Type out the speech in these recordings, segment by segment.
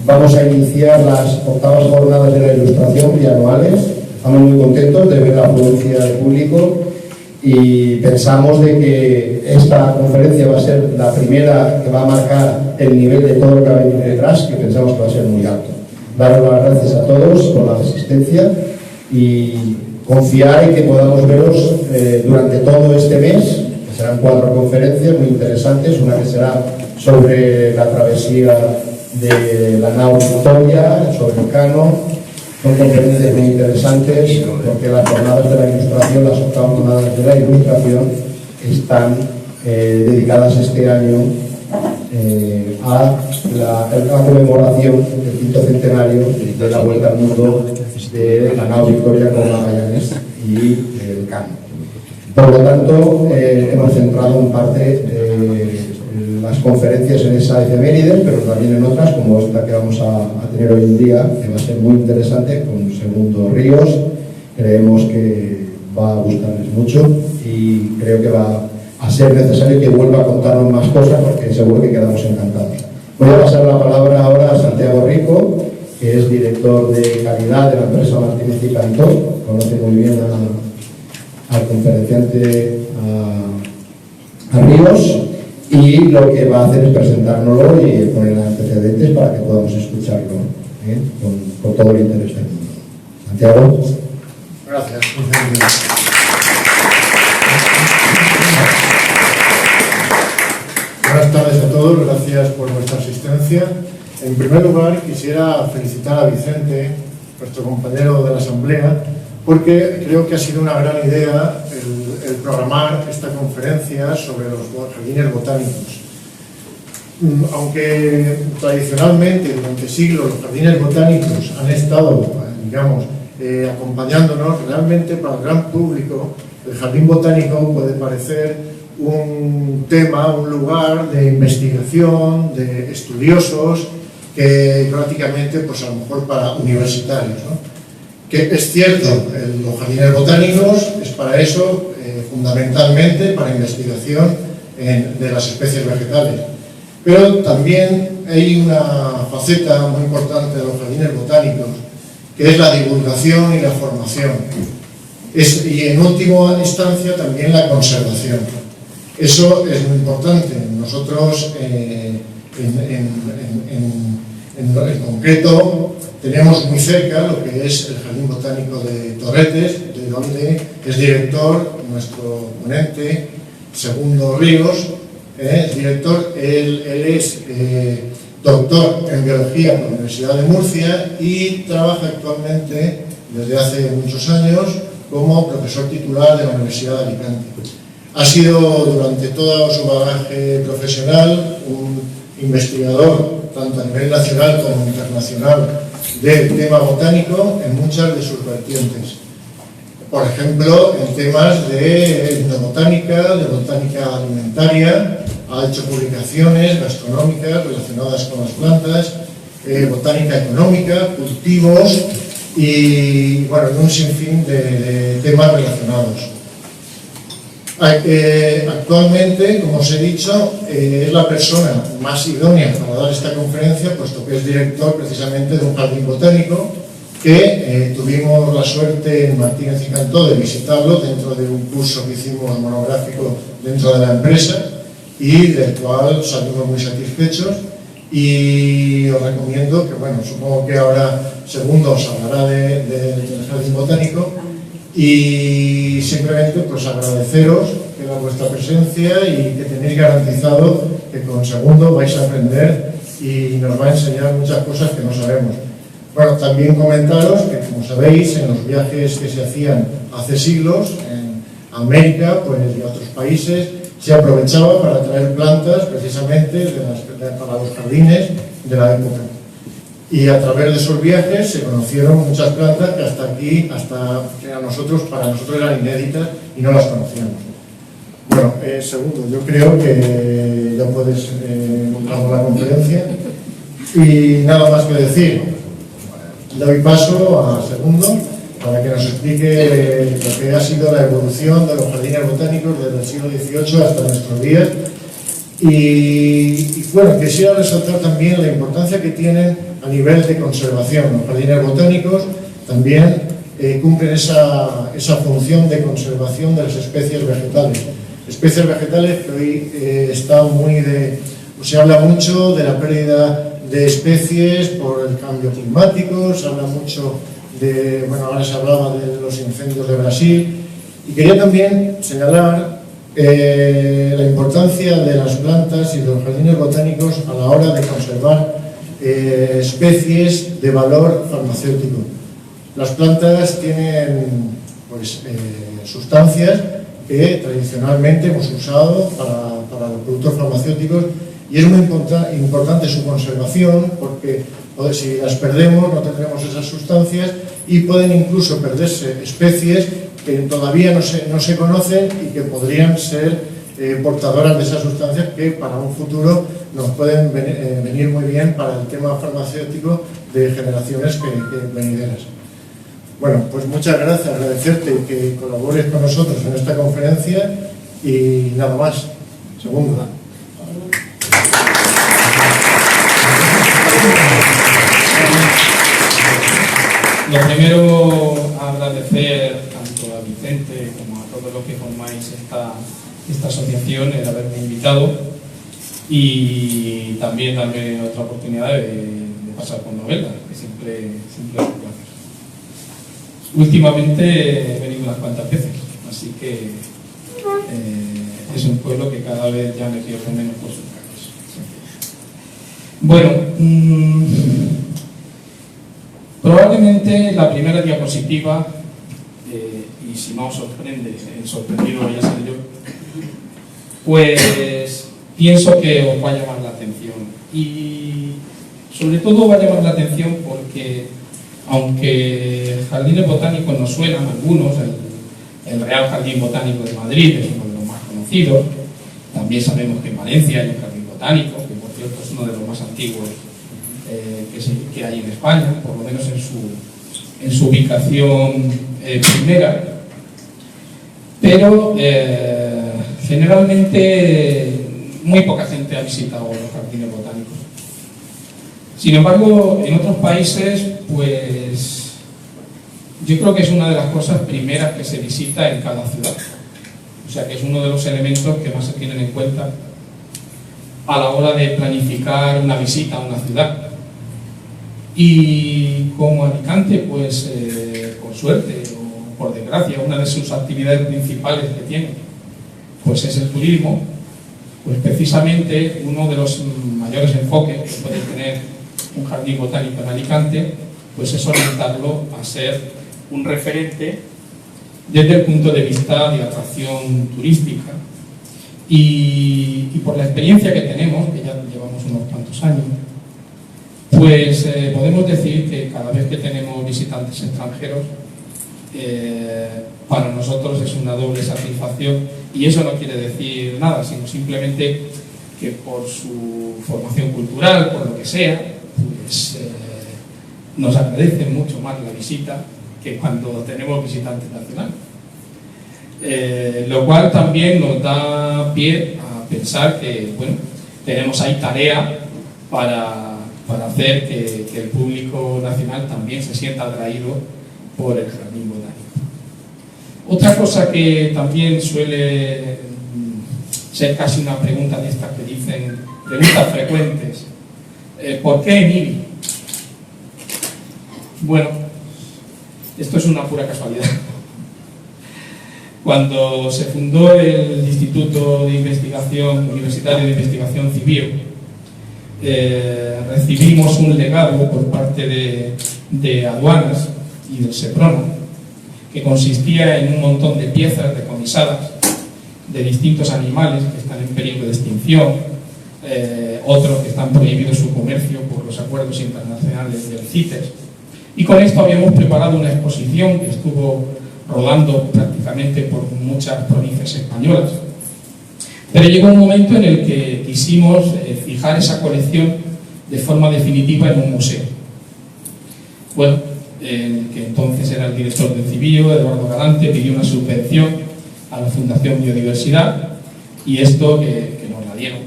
vamos a iniciar las 8ª jornadas de la ilustración bianuales. Estamos muy contentos de ver la afluencia de público y pensamos de que esta conferencia va a ser la primera que va a marcar el nivel de todo lo que va a venir detrás, que pensamos que va a ser muy alto. Daros las gracias a todos por la asistencia y confiar en que podamos veros durante todo este mes, que serán 4 conferencias muy interesantes, una que será sobre la travesía de la nao Victoria, sobre el Cano. Son conferencias muy interesantes porque las jornadas de la ilustración, las 8ª jornadas de la ilustración, están dedicadas este año a la conmemoración del 5º centenario de la Vuelta al Mundo de la nao Victoria con Magallanes y el Cano. Por lo tanto, hemos centrado en parte las conferencias en esa efemérides, pero también en otras, como esta que vamos a tener hoy en día, que va a ser muy interesante, con Segundo Ríos. Creemos que va a gustarles mucho y creo que va a ser necesario que vuelva a contarnos más cosas, porque seguro que quedamos encantados. Voy a pasar la palabra ahora a Santiago Rico, que es director de calidad de la empresa Martínez y Cantó. Conoce muy bien al conferenciante, a Ríos, y lo que va a hacer es presentárnoslo y poner antecedentes para que podamos escucharlo con todo el interés del mundo. Santiago. Gracias. Buenas tardes a todos, gracias por vuestra asistencia. En primer lugar, quisiera felicitar a Vicente, nuestro compañero de la Asamblea, porque creo que ha sido una gran idea el programar esta conferencia sobre los jardines botánicos. Aunque tradicionalmente, durante siglos, los jardines botánicos han estado, digamos, acompañándonos, realmente para el gran público, el jardín botánico puede parecer un tema, un lugar de investigación, de estudiosos, que prácticamente, pues a lo mejor para universitarios, ¿no? Que es cierto, los jardines botánicos es para eso, fundamentalmente para investigación de las especies vegetales. Pero también hay una faceta muy importante de los jardines botánicos, que es la divulgación y la formación. Y en última instancia también la conservación. Eso es muy importante. Nosotros, en concreto, tenemos muy cerca lo que es el Jardín Botánico de Torretes, de donde es director nuestro ponente, Segundo Ríos, es director. Él es doctor en biología por la Universidad de Murcia y trabaja actualmente, desde hace muchos años, como profesor titular de la Universidad de Alicante. Ha sido durante todo su bagaje profesional un investigador, tanto a nivel nacional como internacional, del tema botánico en muchas de sus vertientes. Por ejemplo, en temas de etnobotánica, de botánica alimentaria, ha hecho publicaciones gastronómicas relacionadas con las plantas, botánica económica, cultivos y, bueno, un sinfín de temas relacionados. Actualmente, como os he dicho, es la persona más idónea para dar esta conferencia, puesto que es director precisamente de un jardín botánico que tuvimos la suerte en Martínez y Cantó de visitarlo dentro de un curso que hicimos monográfico dentro de la empresa y del cual salimos muy satisfechos. Y os recomiendo que, bueno, supongo que ahora Segundo os hablará del jardín botánico. Y simplemente pues agradeceros que era vuestra presencia y que tenéis garantizado que con Segundo vais a aprender y nos va a enseñar muchas cosas que no sabemos. Bueno, también comentaros que, como sabéis, en los viajes que se hacían hace siglos en América, pues, y otros países, se aprovechaba para traer plantas precisamente para los jardines de la época. Y a través de esos viajes se conocieron muchas plantas que hasta aquí, para nosotros eran inéditas y no las conocíamos. Bueno, Segundo, yo creo que ya puedes montar la conferencia. Y nada más que decir, doy paso a Segundo para que nos explique lo que ha sido la evolución de los jardines botánicos desde el siglo XVIII hasta nuestros días Y bueno, quisiera resaltar también la importancia que tienen a nivel de conservación. Los jardines botánicos también cumplen esa función de conservación de las especies vegetales. Especies vegetales que hoy se habla mucho de la pérdida de especies por el cambio climático, se habla mucho de, bueno, ahora se hablaba de los incendios de Brasil, y quería también señalar la importancia de las plantas y de los jardines botánicos a la hora de conservar especies de valor farmacéutico. Las plantas tienen sustancias que tradicionalmente hemos usado para los productos farmacéuticos, y es muy importante su conservación, porque si las perdemos no tendremos esas sustancias y pueden incluso perderse especies que todavía no se conocen y que podrían ser portadoras de esas sustancias que para un futuro nos pueden venir muy bien para el tema farmacéutico de generaciones venideras. Bueno, pues muchas gracias, agradecerte que colabores con nosotros en esta conferencia y nada más. Segundo. Lo primero, agradecer tanto a Vicente como a todos los que formáis esta asociación el haberme invitado, y también darme otra oportunidad de pasar por Novelda, que siempre es un placer. Últimamente he venido unas cuantas veces, así que es un pueblo que cada vez ya me pierdo menos por sus calles. Bueno, probablemente la primera diapositiva, y si no os sorprende, sorprendido voy a ser yo, pues pienso que os va a llamar la atención, y sobre todo va a llamar la atención porque aunque jardines botánicos nos suenan algunos, el Real Jardín Botánico de Madrid es uno de los más conocidos, también sabemos que en Valencia hay un jardín botánico, que por cierto es uno de los más antiguos que hay en España, por lo menos en su ubicación primera, pero generalmente muy poca gente ha visitado los jardines botánicos. Sin embargo, en otros países, pues yo creo que es una de las cosas primeras que se visita en cada ciudad. O sea que es uno de los elementos que más se tienen en cuenta a la hora de planificar una visita a una ciudad. Y como Alicante, pues por suerte o por desgracia, una de sus actividades principales que tiene pues es el turismo, pues precisamente uno de los mayores enfoques que puede tener un jardín botánico en Alicante pues es orientarlo a ser un referente desde el punto de vista de atracción turística, y por la experiencia que tenemos, que ya llevamos unos cuantos años, pues podemos decir que cada vez que tenemos visitantes extranjeros, para nosotros es una doble satisfacción, y eso no quiere decir nada, sino simplemente que por su formación cultural, por lo que sea, pues nos agradecen mucho más la visita que cuando tenemos visitantes nacionales. Lo cual también nos da pie a pensar que, bueno, tenemos ahí tarea para hacer que el público nacional también se sienta atraído por el jardín botánico. Otra cosa que también suele ser casi una pregunta de estas que dicen, preguntas frecuentes, ¿por qué en IBI? Bueno, esto es una pura casualidad. Cuando se fundó el Instituto de Investigación Universitario de Investigación Civil, recibimos un legado por parte de aduanas y del SEPRONA, que consistía en un montón de piezas decomisadas de distintos animales que están en peligro de extinción, otros que están prohibidos su comercio por los acuerdos internacionales del CITES, y con esto habíamos preparado una exposición que estuvo rodando prácticamente por muchas provincias españolas. Pero llegó un momento en el que quisimos fijar esa colección de forma definitiva en un museo. Bueno, el que entonces era el director del Civío, Eduardo Galante, pidió una subvención a la Fundación Biodiversidad, y esto que nos la dieron.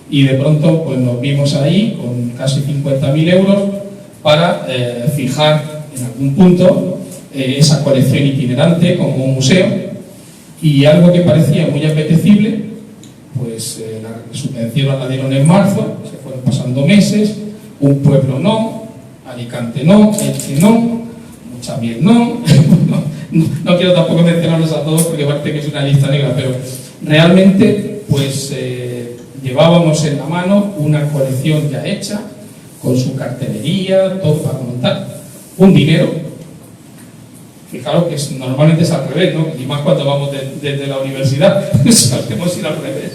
y de pronto pues nos vimos ahí con casi 50.000 euros para fijar en algún punto esa colección itinerante como un museo, y algo que parecía muy apetecible, pues la subvención la dieron en marzo, se fueron pasando meses, un pueblo no, Alicante no, Elche no, Muchamiel no, no quiero tampoco mencionarlos a todos porque parece que es una lista negra, pero realmente pues llevábamos en la mano una colección ya hecha, con su cartelería, todo para montar, un dinero. Fijaros que normalmente es al revés, ¿no? Y más cuando vamos desde la universidad, solemos ir al revés.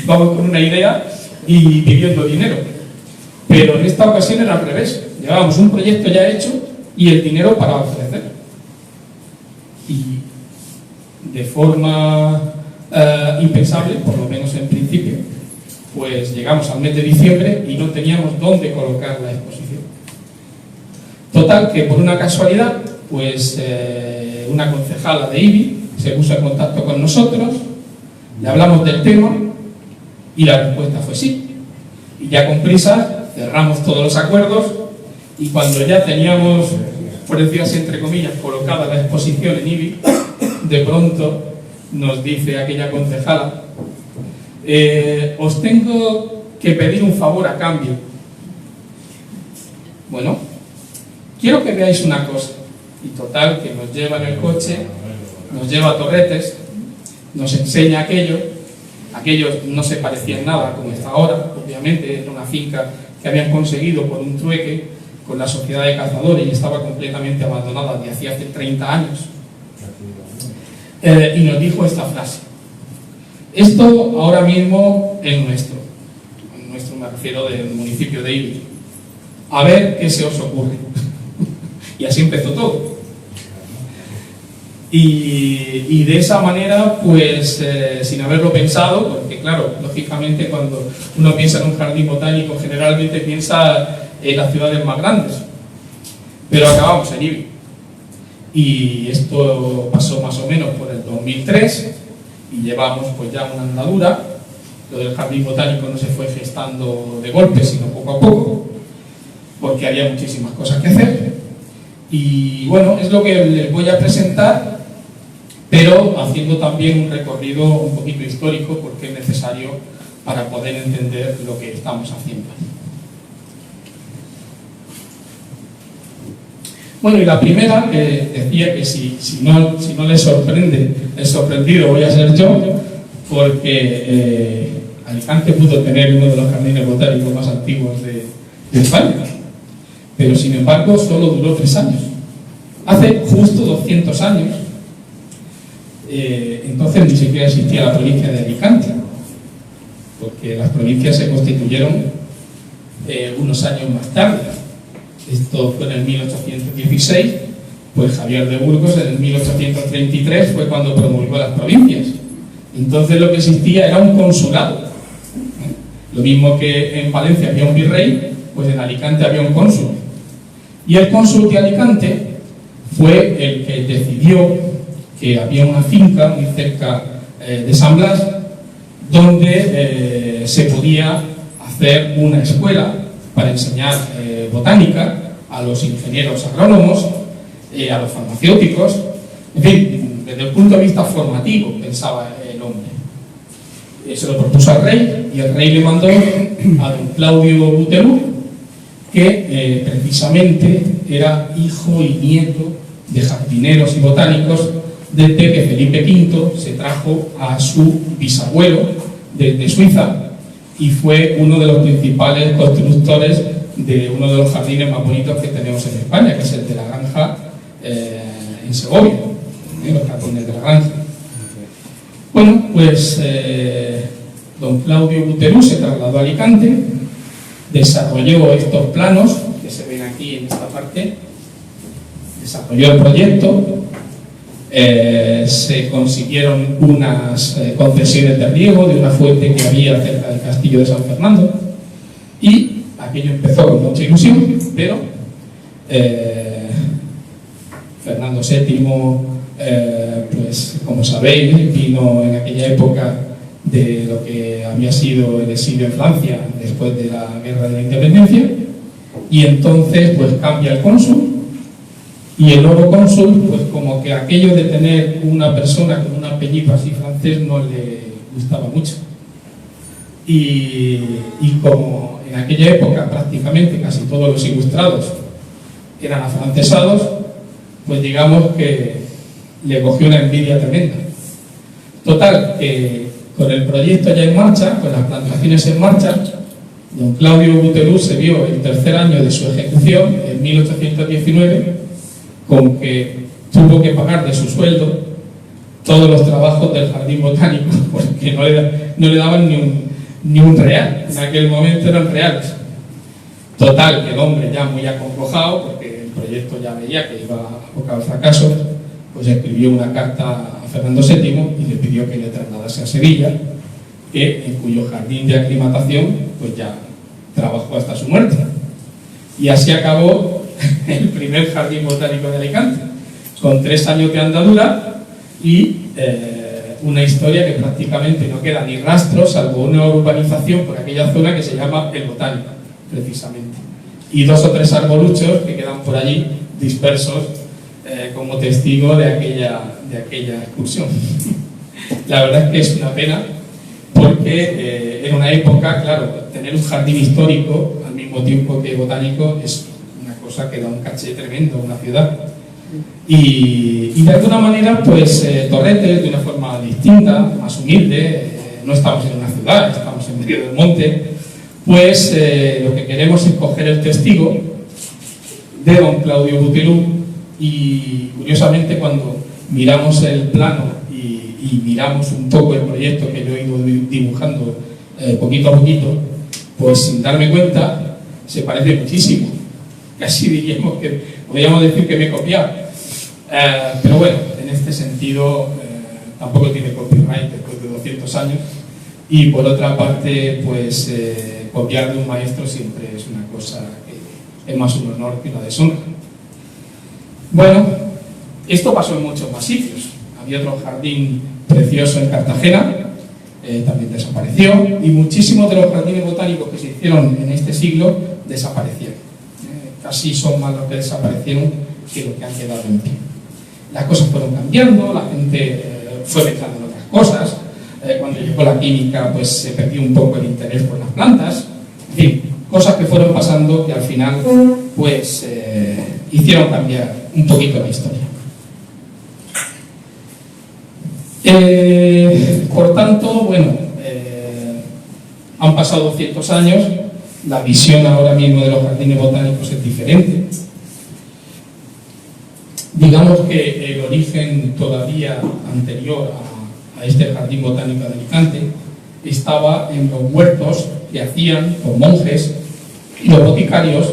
Vamos con una idea y pidiendo dinero. Pero en esta ocasión era al revés. Llevábamos un proyecto ya hecho y el dinero para ofrecer. Y de forma impensable, por lo menos en principio, pues llegamos al mes de diciembre y no teníamos dónde colocar la exposición. Total, que por una casualidad, pues una concejala de IBI se puso en contacto con nosotros, le hablamos del tema y la respuesta fue sí. Y ya con prisa cerramos todos los acuerdos, y cuando ya teníamos, por decir así entre comillas, colocada la exposición en IBI, de pronto nos dice aquella concejala: os tengo que pedir un favor a cambio. Bueno, quiero que veáis una cosa. Y total, que nos lleva en el coche, nos lleva a Torretes, nos enseña aquello no se parecía en nada como está ahora, obviamente era una finca que habían conseguido por un trueque con la sociedad de cazadores y estaba completamente abandonada de hacía 30 años. Y nos dijo esta frase: esto ahora mismo es nuestro me refiero del municipio de Ibi, a ver qué se os ocurre. Y así empezó todo. Y de esa manera, pues sin haberlo pensado, porque claro, lógicamente cuando uno piensa en un jardín botánico generalmente piensa en las ciudades más grandes, pero acabamos en Ibi. Y esto pasó más o menos por el 2003 y llevamos pues ya una andadura. Lo del jardín botánico no se fue gestando de golpe, sino poco a poco, porque había muchísimas cosas que hacer. Y bueno, es lo que les voy a presentar, pero haciendo también un recorrido un poquito histórico, porque es necesario para poder entender lo que estamos haciendo. Bueno, y la primera, decía que si no les sorprende, el sorprendido voy a ser yo, porque Alicante pudo tener uno de los jardines botánicos más antiguos de España, pero sin embargo solo duró 3 años. Hace justo 200 años, entonces ni siquiera existía la provincia de Alicante, porque las provincias se constituyeron unos años más tarde. Esto fue en el 1816, pues Javier de Burgos en el 1833 fue cuando promulgó las provincias. Entonces lo que existía era un consulado. Lo mismo que en Valencia había un virrey, pues en Alicante había un cónsul. Y el cónsul de Alicante fue el que decidió que había una finca muy cerca de San Blas donde se podía hacer una escuela para enseñar botánica a los ingenieros agrónomos, a los farmacéuticos, en fin, desde el punto de vista formativo, pensaba el hombre. Se lo propuso al rey y el rey le mandó a don Claudio Buterú, que precisamente era hijo y nieto de jardineros y botánicos, desde que Felipe V se trajo a su bisabuelo desde Suiza y fue uno de los principales constructores de uno de los jardines más bonitos que tenemos en España, que es el de la Granja en Segovia, los jardines de la Granja. Bueno, pues don Claudio Buterú se trasladó a Alicante, desarrolló estos planos que se ven aquí en esta parte, desarrolló el proyecto, se consiguieron unas concesiones de riego de una fuente que había cerca del castillo de San Fernando y aquello empezó con mucha ilusión, pero Fernando VII, pues como sabéis, vino en aquella época de lo que había sido el exilio en Francia después de la Guerra de la Independencia, y entonces pues cambia el cónsul, y el nuevo cónsul, pues como que aquello de tener una persona con un apellido así francés no le gustaba mucho. Y como en aquella época prácticamente casi todos los ilustrados eran afrancesados, pues digamos que le cogió una envidia tremenda. Total, que con el proyecto ya en marcha, con las plantaciones en marcha, don Claudio Buterú se vio el tercer año de su ejecución, en 1819, con que tuvo que pagar de su sueldo todos los trabajos del jardín botánico, porque no le daban ni un real. En aquel momento eran reales. Total, que el hombre ya muy acongojado, porque el proyecto ya veía que iba a abocar al fracaso, pues escribió una carta a Fernando VII y le pidió que le trasladase a Sevilla, en cuyo jardín de aclimatación pues ya trabajó hasta su muerte. Y así acabó el primer jardín botánico de Alicante, con 3 años de andadura y una historia que prácticamente no queda ni rastro, salvo una urbanización por aquella zona que se llama El Botánico, precisamente, y 2 o 3 arboluchos que quedan por allí dispersos como testigo de aquella excursión. La verdad es que es una pena, porque en una época, claro, tener un jardín histórico al mismo tiempo que botánico es una cosa que da un caché tremendo a una ciudad. Y de alguna manera, pues Torrentes, de una forma distinta, más humilde, no estamos en una ciudad, estamos en medio del monte, pues lo que queremos es coger el testigo de don Claudio Buterú, y curiosamente cuando miramos el plano y miramos un poco el proyecto que yo he ido dibujando poquito a poquito, pues sin darme cuenta se parece muchísimo. Casi diríamos que podríamos decir que me he copiado. Pero bueno, en este sentido tampoco tiene copyright después de 200 años, y por otra parte, pues copiar de un maestro siempre es una cosa que es más un honor que una deshonra. Bueno, esto pasó en muchos más sitios. Había otro jardín precioso en Cartagena, también desapareció, y muchísimos de los jardines botánicos que se hicieron en este siglo desaparecieron. Casi son más los que desaparecieron que los que han quedado en pie. Las cosas fueron cambiando, la gente fue mezclando en otras cosas. Cuando llegó la química, pues se perdió un poco el interés por las plantas. En fin, cosas que fueron pasando que al final pues hicieron cambiar un poquito la historia. Por tanto, bueno, han pasado 200 años, la visión ahora mismo de los jardines botánicos es diferente. Digamos que el origen todavía anterior a este jardín botánico de Alicante estaba en los huertos que hacían los monjes y los boticarios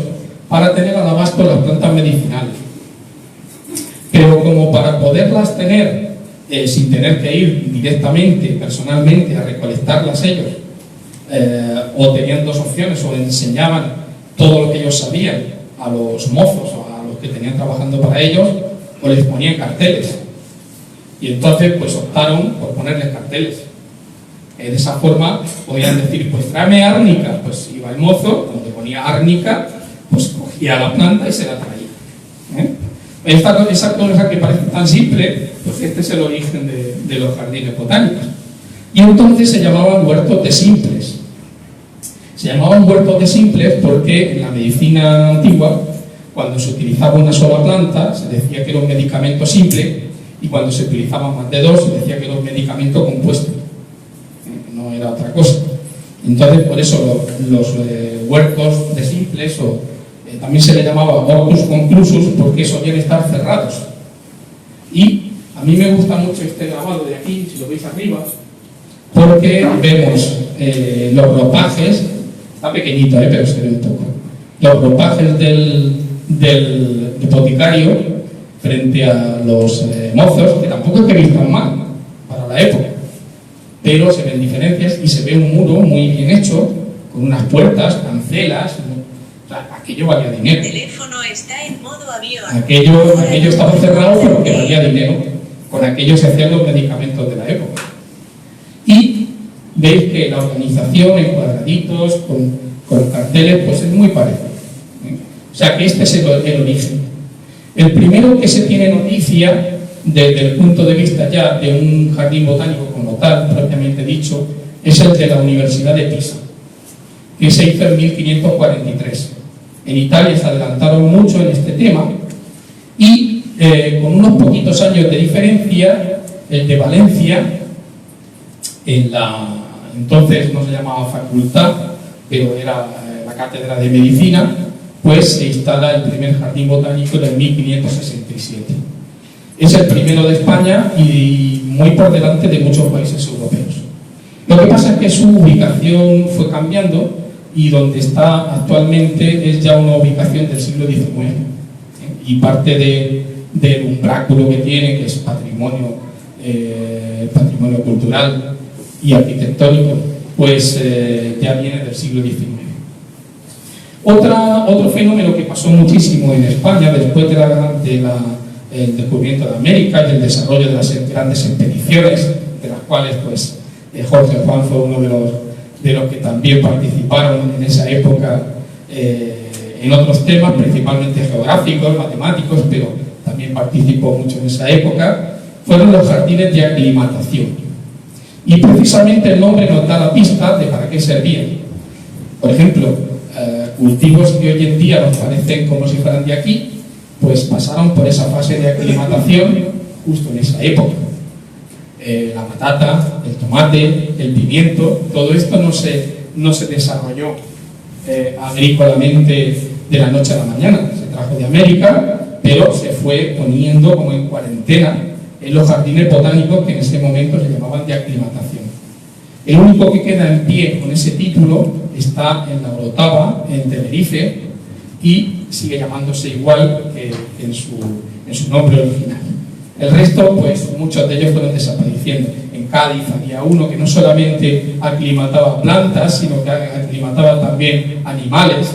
para tener al abasto las plantas medicinales. Pero como para poderlas tener sin tener que ir directamente, personalmente, a recolectarlas ellos, o tenían 2 opciones: o enseñaban todo lo que ellos sabían a los mozos o a los que tenían trabajando para ellos, o les ponían carteles. Y entonces pues optaron por ponerles carteles. De esa forma podían decir, pues tráeme árnica. Pues iba el mozo, cuando ponía árnica, pues cogía la planta y se la traía. Esa cosa que parece tan simple, pues este es el origen de los jardines botánicos. Y entonces se llamaban huertos de simples. Se llamaban huertos de simples porque en la medicina antigua, cuando se utilizaba una sola planta, se decía que era un medicamento simple, y cuando se utilizaban más de 2, se decía que era un medicamento compuesto. No era otra cosa. Entonces, por eso los huertos de simples, o también se le llamaba hortus conclusus, porque solían estar cerrados. Y a mí me gusta mucho este grabado de aquí, si lo veis arriba, porque vemos los ropajes, está pequeñito, pero se ve un poco, los ropajes del boticario frente a los mozos, que tampoco es que vistan mal para la época, pero se ven diferencias, y se ve un muro muy bien hecho, con unas puertas, cancelas. O sea, aquello valía dinero. El teléfono está en modo avión. Aquello estaba cerrado, pero que valía dinero. Con aquello se hacían los medicamentos de la época. Y veis que la organización en cuadraditos, con carteles, pues es muy parecida. O sea que este es el origen. El primero que se tiene noticia, desde el punto de vista ya de un jardín botánico como tal, propiamente dicho, es el de la Universidad de Pisa, que se hizo en 1543. En Italia se adelantaron mucho en este tema y con unos poquitos años de diferencia, el de Valencia, en la entonces no se llamaba facultad, pero era la cátedra de medicina, pues se instala el primer jardín botánico en 1567. Es el primero de España y muy por delante de muchos países europeos. Lo que pasa es que su ubicación fue cambiando y donde está actualmente es ya una ubicación del siglo XIX. Y parte del umbráculo que tiene, que es patrimonio cultural y arquitectónico, pues ya viene del siglo XIX. Otro fenómeno que pasó muchísimo en España después del descubrimiento de América y el desarrollo de las grandes expediciones, de las cuales pues, Jorge Juan fue uno de los que también participaron en esa época en otros temas, principalmente geográficos, matemáticos, pero también participó mucho en esa época, fueron los jardines de aclimatación. Y precisamente el nombre nos da la pista de para qué servían. Por ejemplo, cultivos que hoy en día nos parecen como si fueran de aquí, pues pasaron por esa fase de aclimatación justo en esa época. La patata, el tomate, el pimiento, todo esto no se desarrolló agrícolamente de la noche a la mañana. Se trajo de América, pero se fue poniendo como en cuarentena en los jardines botánicos que en ese momento se llamaban de aclimatación. El único que queda en pie con ese título está en la Orotava, en Tenerife, y sigue llamándose igual que en su nombre original. El resto, pues muchos de ellos fueron desapareciendo. En Cádiz había uno que no solamente aclimataba plantas, sino que aclimataba también animales.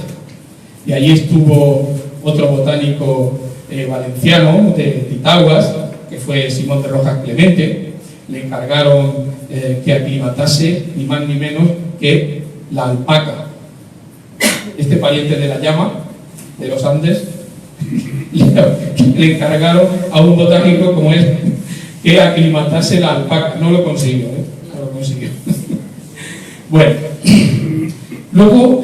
Y allí estuvo otro botánico valenciano de Titaguas, que fue Simón de Rojas Clemente. Le encargaron que aclimatase ni más ni menos que la alpaca. Este pariente de la llama, de los Andes, le encargaron a un botánico como él que aclimatase la alpaca. No lo consiguió, no lo consiguió. Bueno, luego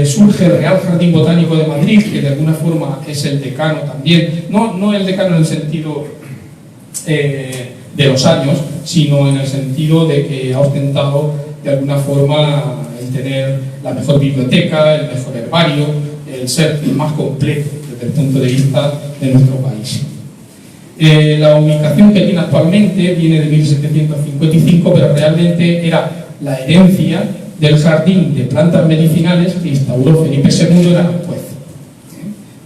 surge el Real Jardín Botánico de Madrid, que de alguna forma es el decano también, no el decano en el sentido de los años, sino en el sentido de que ha ostentado de alguna forma el tener la mejor biblioteca, el mejor herbario, el ser el más completo desde el punto de vista de nuestro país. La ubicación que tiene actualmente viene de 1755, pero realmente era la herencia del jardín de plantas medicinales que instauró Felipe II en Aranjuez,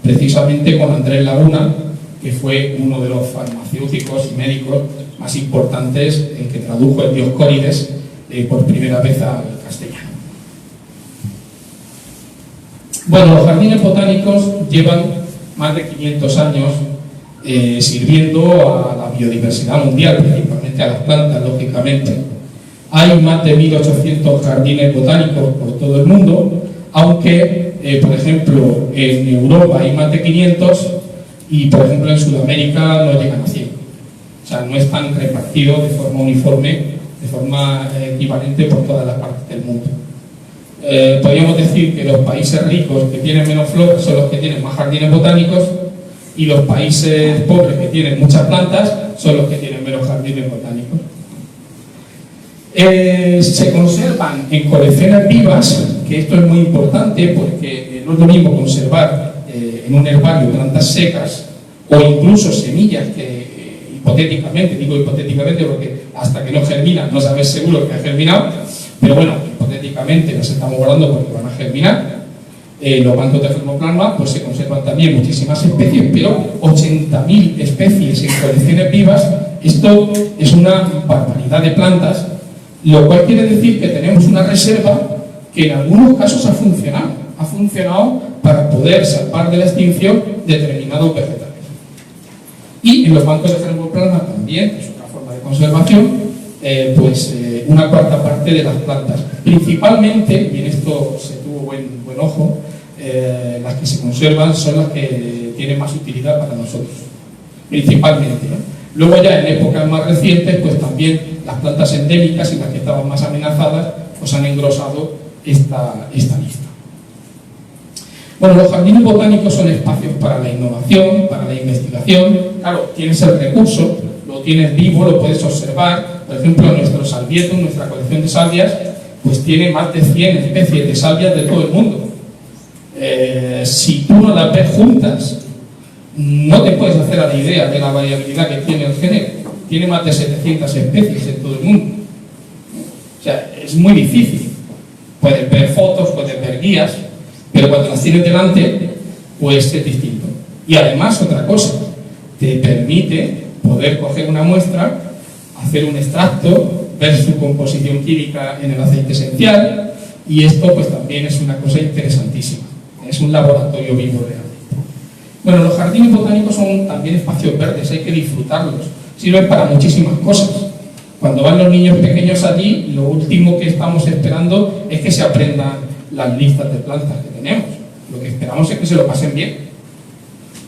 precisamente con Andrés Laguna, que fue uno de los farmacéuticos y médicos más importantes en que tradujo el Dioscórides por primera vez al castellano. Bueno, los jardines botánicos llevan más de 500 años sirviendo a la biodiversidad mundial, principalmente a las plantas, lógicamente. Hay más de 1.800 jardines botánicos por todo el mundo, aunque, por ejemplo, en Europa hay más de 500 y, por ejemplo, en Sudamérica no llegan a 100. O sea, no están repartidos de forma uniforme, de forma equivalente por todas las partes del mundo. Podríamos decir que los países ricos que tienen menos flora son los que tienen más jardines botánicos y los países pobres que tienen muchas plantas son los que tienen menos jardines botánicos. Se conservan en colecciones vivas, que esto es muy importante porque no es lo mismo conservar en un herbario plantas secas o incluso semillas que hipotéticamente, digo hipotéticamente porque hasta que no germinan no sabes seguro que ha germinado, pero bueno, hipotéticamente las estamos guardando porque van a germinar. Los bancos de germoplasma pues se conservan también muchísimas especies, pero 80.000 especies en colecciones vivas, esto es una barbaridad de plantas, lo cual quiere decir que tenemos una reserva que en algunos casos ha funcionado para poder salvar de la extinción determinados vegetales. Y en los bancos de germoplasma también, es otra forma de conservación, una cuarta parte de las plantas. Principalmente, y en esto se tuvo buen ojo, las que se conservan son las que tienen más utilidad para nosotros, principalmente, ¿no? Luego ya en épocas más recientes, pues también las plantas endémicas y las que estaban más amenazadas, pues han engrosado esta lista. Bueno, los jardines botánicos son espacios para la innovación, para la investigación. Claro, tienes el recurso, lo tienes vivo, lo puedes observar. Por ejemplo, nuestro salvieto, nuestra colección de salvias, pues tiene más de 100 especies de salvias de todo el mundo. Si tú no las ves juntas, no te puedes hacer a la idea de la variabilidad que tiene el género. Tiene más de 700 especies en todo el mundo. O sea, es muy difícil. Puedes ver fotos, puedes ver guías, pero cuando las tienes delante, pues es distinto. Y además, otra cosa, te permite poder coger una muestra, hacer un extracto, ver su composición química en el aceite esencial, y esto pues también es una cosa interesantísima. Es un laboratorio vivo realmente. Bueno, los jardines botánicos son también espacios verdes, hay que disfrutarlos. Sirven para muchísimas cosas. Cuando van los niños pequeños allí, lo último que estamos esperando es que se aprendan las listas de plantas que tenemos. Lo que esperamos es que se lo pasen bien.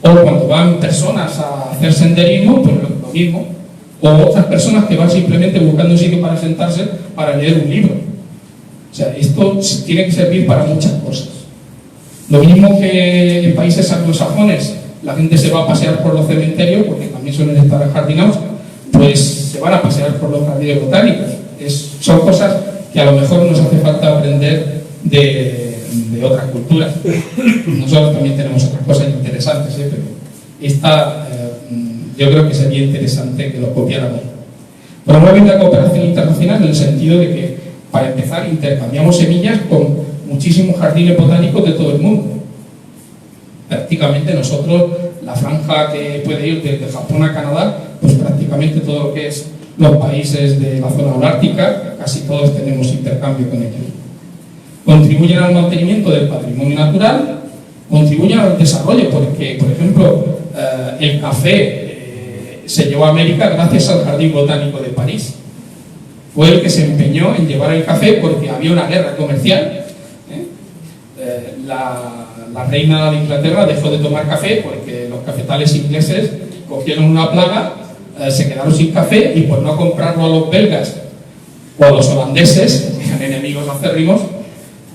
O cuando van personas a hacer senderismo, pues lo mismo. O otras personas que van simplemente buscando un sitio para sentarse para leer un libro. O sea, esto tiene que servir para muchas cosas. Lo mismo que en países anglosajones la gente se va a pasear por los cementerios, porque también suelen estar jardinados, pues se van a pasear por los jardines botánicos. Son cosas que a lo mejor nos hace falta aprender de otras culturas. Nosotros también tenemos otras cosas interesantes, pero esta yo creo que sería interesante que lo copiáramos. Promueven la cooperación internacional en el sentido de que, para empezar, intercambiamos semillas con muchísimos jardines botánicos de todo el mundo. Prácticamente nosotros, la franja que puede ir desde Japón a Canadá, pues prácticamente todo lo que es los países de la zona holártica, casi todos tenemos intercambio con ellos. Contribuyen al mantenimiento del patrimonio natural, contribuyen al desarrollo, porque, por ejemplo, el café se llevó a América gracias al Jardín Botánico de París. Fue el que se empeñó en llevar el café porque había una guerra comercial. La reina de Inglaterra dejó de tomar café porque los cafetales ingleses cogieron una plaga, se quedaron sin café, y por no comprarlo a los belgas o a los holandeses, que eran enemigos acérrimos,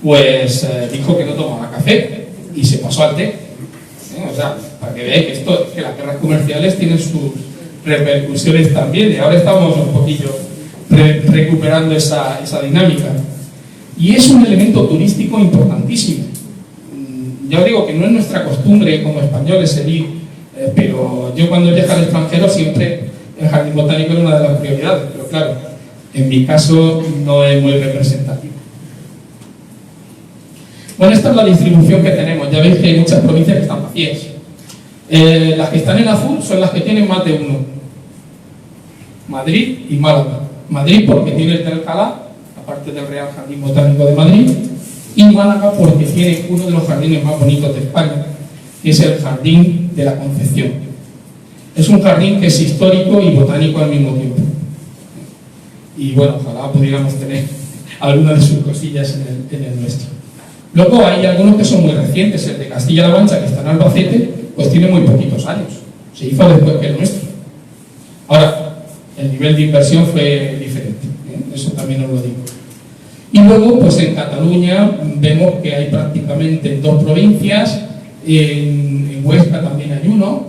pues dijo que no tomaba café y se pasó al té. O sea, para que veáis que las guerras comerciales tienen sus repercusiones también, y ahora estamos un poquillo recuperando esa dinámica. Y es un elemento turístico importantísimo. Ya os digo que no es nuestra costumbre como españoles el ir, pero yo cuando viajo al extranjero siempre el jardín botánico es una de las prioridades, pero claro, en mi caso no es muy representativo. Bueno, esta es la distribución que tenemos. Ya veis que hay muchas provincias que están vacías. Las que están en azul son las que tienen más de uno: Madrid y Málaga. Madrid porque tiene el de Alcalá, aparte del Real Jardín Botánico de Madrid, y Málaga porque tiene uno de los jardines más bonitos de España, que es el Jardín de la Concepción. Es un jardín que es histórico y botánico al mismo tiempo. Y bueno, ojalá pudiéramos tener algunas de sus cosillas en el nuestro. Luego hay algunos que son muy recientes. El de Castilla-La Mancha, que está en Albacete, pues tiene muy poquitos años. Se hizo después que el nuestro. Ahora, el nivel de inversión fue diferente, eso también os lo digo. Y luego, pues en Cataluña vemos que hay prácticamente 2 provincias, en Huesca también hay uno,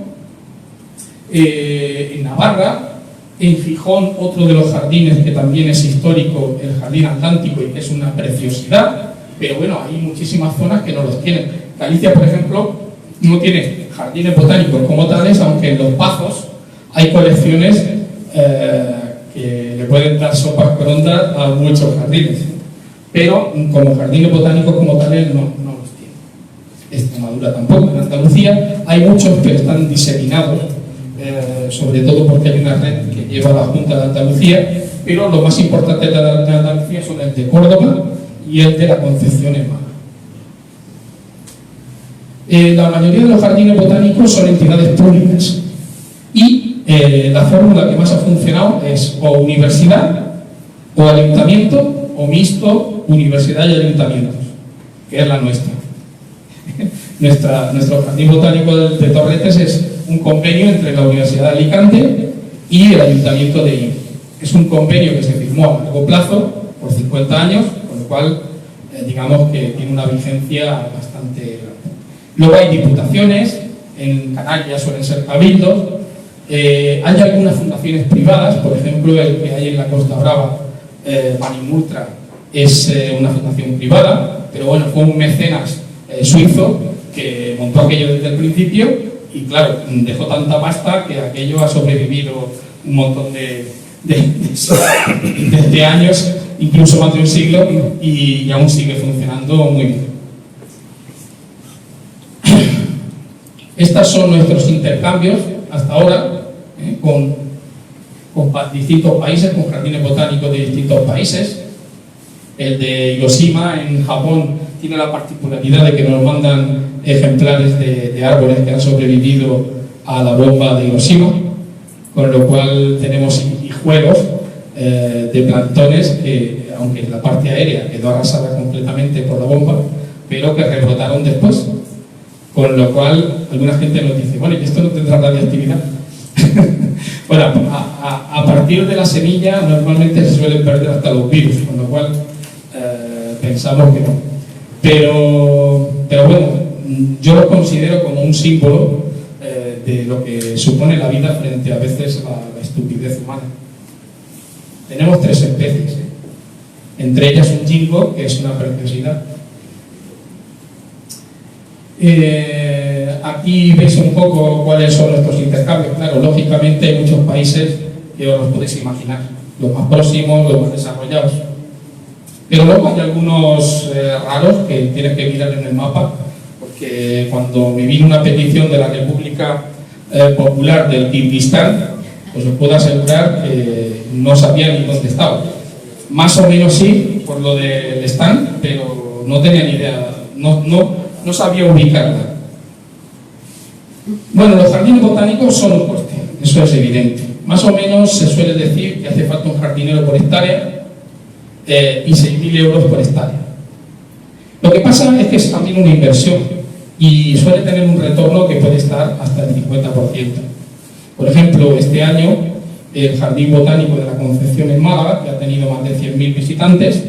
en Navarra, en Gijón otro de los jardines que también es histórico, el Jardín Atlántico, y que es una preciosidad, pero bueno, hay muchísimas zonas que no los tienen. Galicia, por ejemplo, no tiene jardines botánicos como tales, aunque en Los Pazos hay colecciones que le pueden dar sopas corondas a muchos jardines, pero como jardines botánicos como tales no los tiene. Extremadura tampoco. En Andalucía hay muchos que están diseminados, sobre todo porque hay una red que lleva la Junta de Andalucía, pero los más importantes de Andalucía son el de Córdoba y el de la Concepción en Málaga. La mayoría de los jardines botánicos son entidades públicas, y la fórmula que más ha funcionado es o universidad o ayuntamiento o mixto, universidad y ayuntamientos, que es la nuestra. Nuestro jardín botánico de Torretes es un convenio entre la Universidad de Alicante y el Ayuntamiento de Ibi. Es un convenio que se firmó a largo plazo, por 50 años, con lo cual, digamos que tiene una vigencia bastante grande. Luego hay diputaciones, en Canarias suelen ser cabildos, hay algunas fundaciones privadas, por ejemplo, el que hay en la Costa Brava, Manimultra, es una fundación privada, pero bueno, fue un mecenas suizo que montó aquello desde el principio y claro, dejó tanta pasta que aquello ha sobrevivido un montón de años, incluso más de un siglo, y aún sigue funcionando muy bien. Estos son nuestros intercambios hasta ahora con distintos países, con jardines botánicos de distintos países. El de Hiroshima en Japón tiene la particularidad de que nos mandan ejemplares de árboles que han sobrevivido a la bomba de Hiroshima, con lo cual tenemos hijuelos de plantones que, aunque la parte aérea quedó arrasada completamente por la bomba, pero que rebrotaron después, con lo cual alguna gente nos dice, bueno, ¿y esto no tendrá radioactividad? Bueno, a partir de la semilla normalmente se suelen perder hasta los virus, con lo cual pensamos que no. Pero bueno, yo lo considero como un símbolo de lo que supone la vida frente a veces la estupidez humana. Tenemos 3 especies, entre ellas un jingo, que es una preciosidad. Aquí veis un poco cuáles son nuestros intercambios. Claro, lógicamente hay muchos países que os los podéis imaginar, los más próximos, los más desarrollados. Pero luego hay algunos raros que tienes que mirar en el mapa, porque cuando me vino una petición de la República Popular del Kirguistán, pues os puedo asegurar que no sabía ni dónde estaba. Más o menos sí, por lo del stand, pero no tenía ni idea, no sabía ubicarla. Bueno, los jardines botánicos son un coste, eso es evidente. Más o menos se suele decir que hace falta un jardinero por hectárea y 6.000 euros por hectárea. Lo que pasa es que es también una inversión y suele tener un retorno que puede estar hasta el 50%. Por ejemplo, este año el Jardín Botánico de la Concepción en Málaga, que ha tenido más de 100.000 visitantes,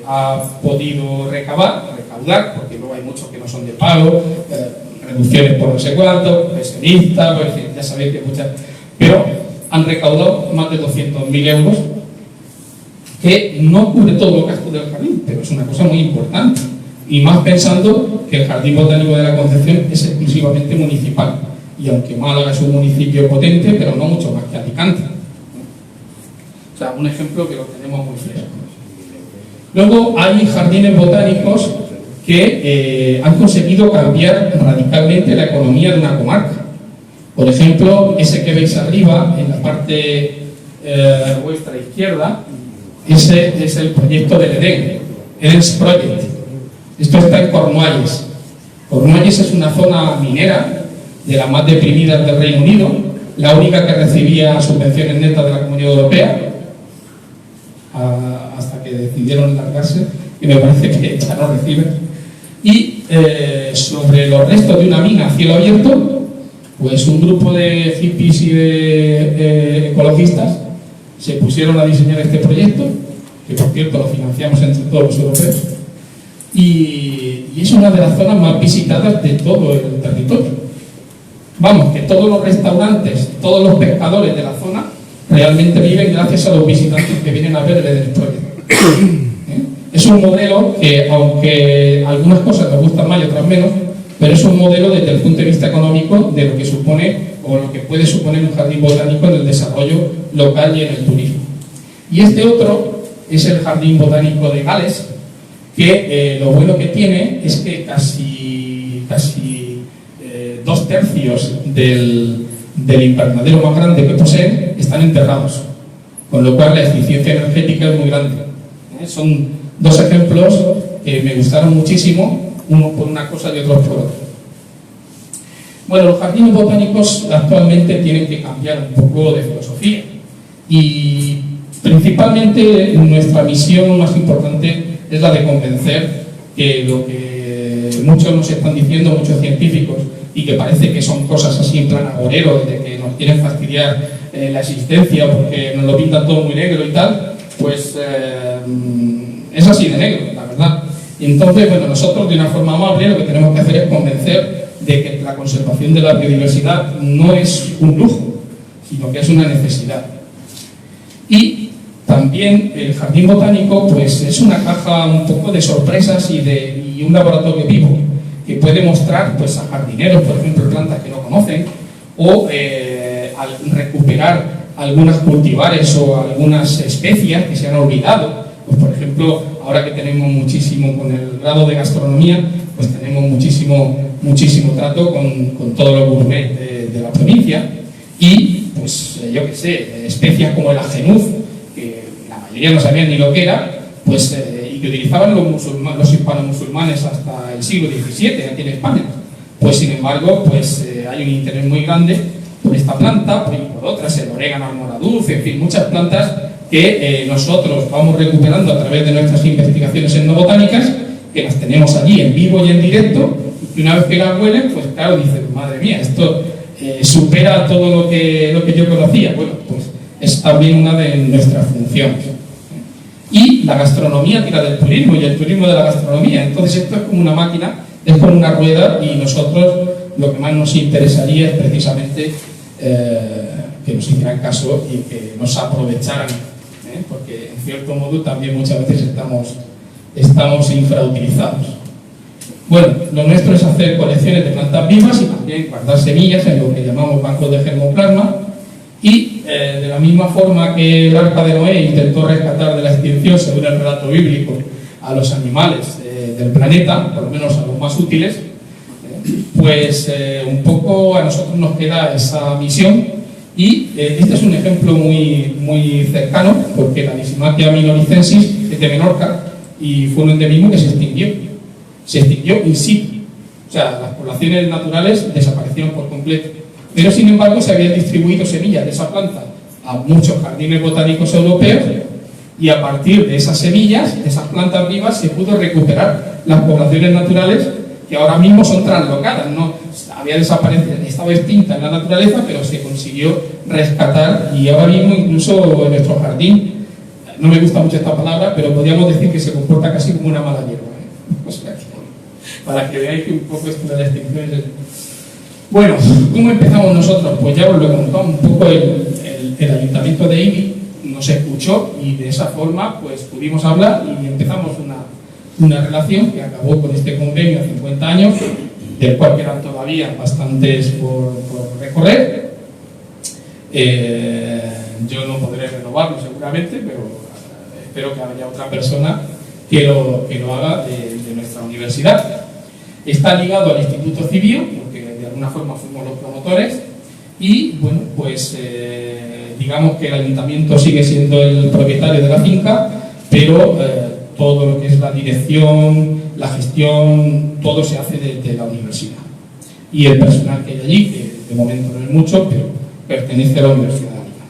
ha podido recaudar, porque luego hay muchos que no son de pago, reducciones por no sé cuánto, pensionistas, ya sabéis que muchas, pero han recaudado más de 200.000 euros, que no cubre todos los gastos del jardín, pero es una cosa muy importante, y más pensando que el Jardín Botánico de la Concepción es exclusivamente municipal, y aunque Málaga es un municipio potente, pero no mucho más que Alicante. O sea, un ejemplo que lo tenemos muy fresco. Luego hay jardines botánicos que han conseguido cambiar radicalmente la economía de una comarca. Por ejemplo, ese que veis arriba, en la parte vuestra izquierda, ese es el proyecto del Edén, Eden's Project. Esto está en Cornualles. Cornualles es una zona minera de las más deprimidas del Reino Unido, la única que recibía subvenciones netas de la Comunidad Europea, hasta que decidieron largarse, y me parece que ya no reciben. Y sobre los restos de una mina a cielo abierto, pues un grupo de hippies y de ecologistas se pusieron a diseñar este proyecto, que por cierto lo financiamos entre todos los europeos, y es una de las zonas más visitadas de todo el territorio. Vamos, que todos los restaurantes, todos los pescadores de la zona realmente viven gracias a los visitantes que vienen a ver el Eden Project. Es un modelo que, aunque algunas cosas nos gustan más y otras menos, pero es un modelo desde el punto de vista económico de lo que supone o lo que puede suponer un jardín botánico en el desarrollo local y en el turismo. Y este otro es el Jardín Botánico de Gales, que lo bueno que tiene es que casi 2/3 del invernadero más grande que poseen están enterrados, con lo cual la eficiencia energética es muy grande. Son 2 ejemplos que me gustaron muchísimo, uno por una cosa y otro por otra. Bueno, los jardines botánicos actualmente tienen que cambiar un poco de filosofía y Principalmente nuestra misión más importante es la de convencer que lo que muchos nos están diciendo, muchos científicos, y que parece que son cosas así en plan agorero, de que nos quieren fastidiar la existencia porque nos lo pintan todo muy negro y tal, pues es así de negro, la verdad. Y entonces, bueno, nosotros de una forma amable lo que tenemos que hacer es convencer de que la conservación de la biodiversidad no es un lujo, sino que es una necesidad. Y también el jardín botánico pues es una caja un poco de sorpresas y un laboratorio vivo que puede mostrar pues a jardineros, por ejemplo, plantas que no conocen, o al recuperar algunas cultivares o algunas especias que se han olvidado. Pues, por ejemplo, ahora que tenemos muchísimo con el grado de gastronomía, pues tenemos muchísimo trato con todo lo gourmet de la provincia, y pues yo qué sé, especias como el ajenuz, que la mayoría no sabían ni lo que era, pues y que utilizaban los hispano-musulmanes hasta el siglo XVII aquí en España. Pues sin embargo, pues hay un interés muy grande por esta planta, y por otras, el orégano almoraduz, en fin, muchas plantas que nosotros vamos recuperando a través de nuestras investigaciones etnobotánicas, que las tenemos allí en vivo y en directo, y una vez que las huelen, pues claro, dicen, madre mía, esto supera todo lo que yo conocía. Bueno, pues es también una de nuestras funciones. Y la gastronomía tira del turismo, y el turismo de la gastronomía. Entonces esto es como una máquina, es como una rueda, y nosotros lo que más nos interesaría es precisamente que nos hicieran caso y que nos aprovecharan, porque en cierto modo también muchas veces estamos infrautilizados. Bueno, lo nuestro es hacer colecciones de plantas vivas y también guardar semillas en lo que llamamos bancos de germoplasma, y de la misma forma que el Arca de Noé intentó rescatar de la extinción, según el relato bíblico, a los animales del planeta, por lo menos a los más útiles, pues un poco a nosotros nos queda esa misión. Y este es un ejemplo muy cercano, porque la Lysimachia minoricensis es de Menorca y fue un endemismo que se extinguió in situ. O sea, las poblaciones naturales desaparecieron por completo, pero sin embargo se habían distribuido semillas de esa planta a muchos jardines botánicos europeos, y a partir de esas semillas, de esas plantas vivas, se pudo recuperar las poblaciones naturales que ahora mismo son traslocadas, ¿no? Había desaparecido, estaba extinta en la naturaleza, pero se consiguió rescatar, y ahora mismo incluso en nuestro jardín, no me gusta mucho esta palabra, pero podríamos decir que se comporta casi como una mala hierba, O sea, para que veáis que un poco esto de la extinción es... Bueno, ¿cómo empezamos nosotros? Pues ya os lo he contado un poco. El Ayuntamiento de Ibi nos escuchó, y de esa forma pues pudimos hablar y empezamos una relación que acabó con este convenio a 50 años, del cual quedan todavía bastantes por recorrer. Yo no podré renovarlo seguramente, pero espero que haya otra persona que lo haga de nuestra universidad. Está ligado al Instituto Civil, porque de alguna forma fuimos los promotores, y bueno, pues digamos que el ayuntamiento sigue siendo el propietario de la finca, pero todo lo que es la dirección, la gestión, todo se hace desde la universidad. Y el personal que hay allí, que de momento no es mucho, pero pertenece a la Universidad de Alicante.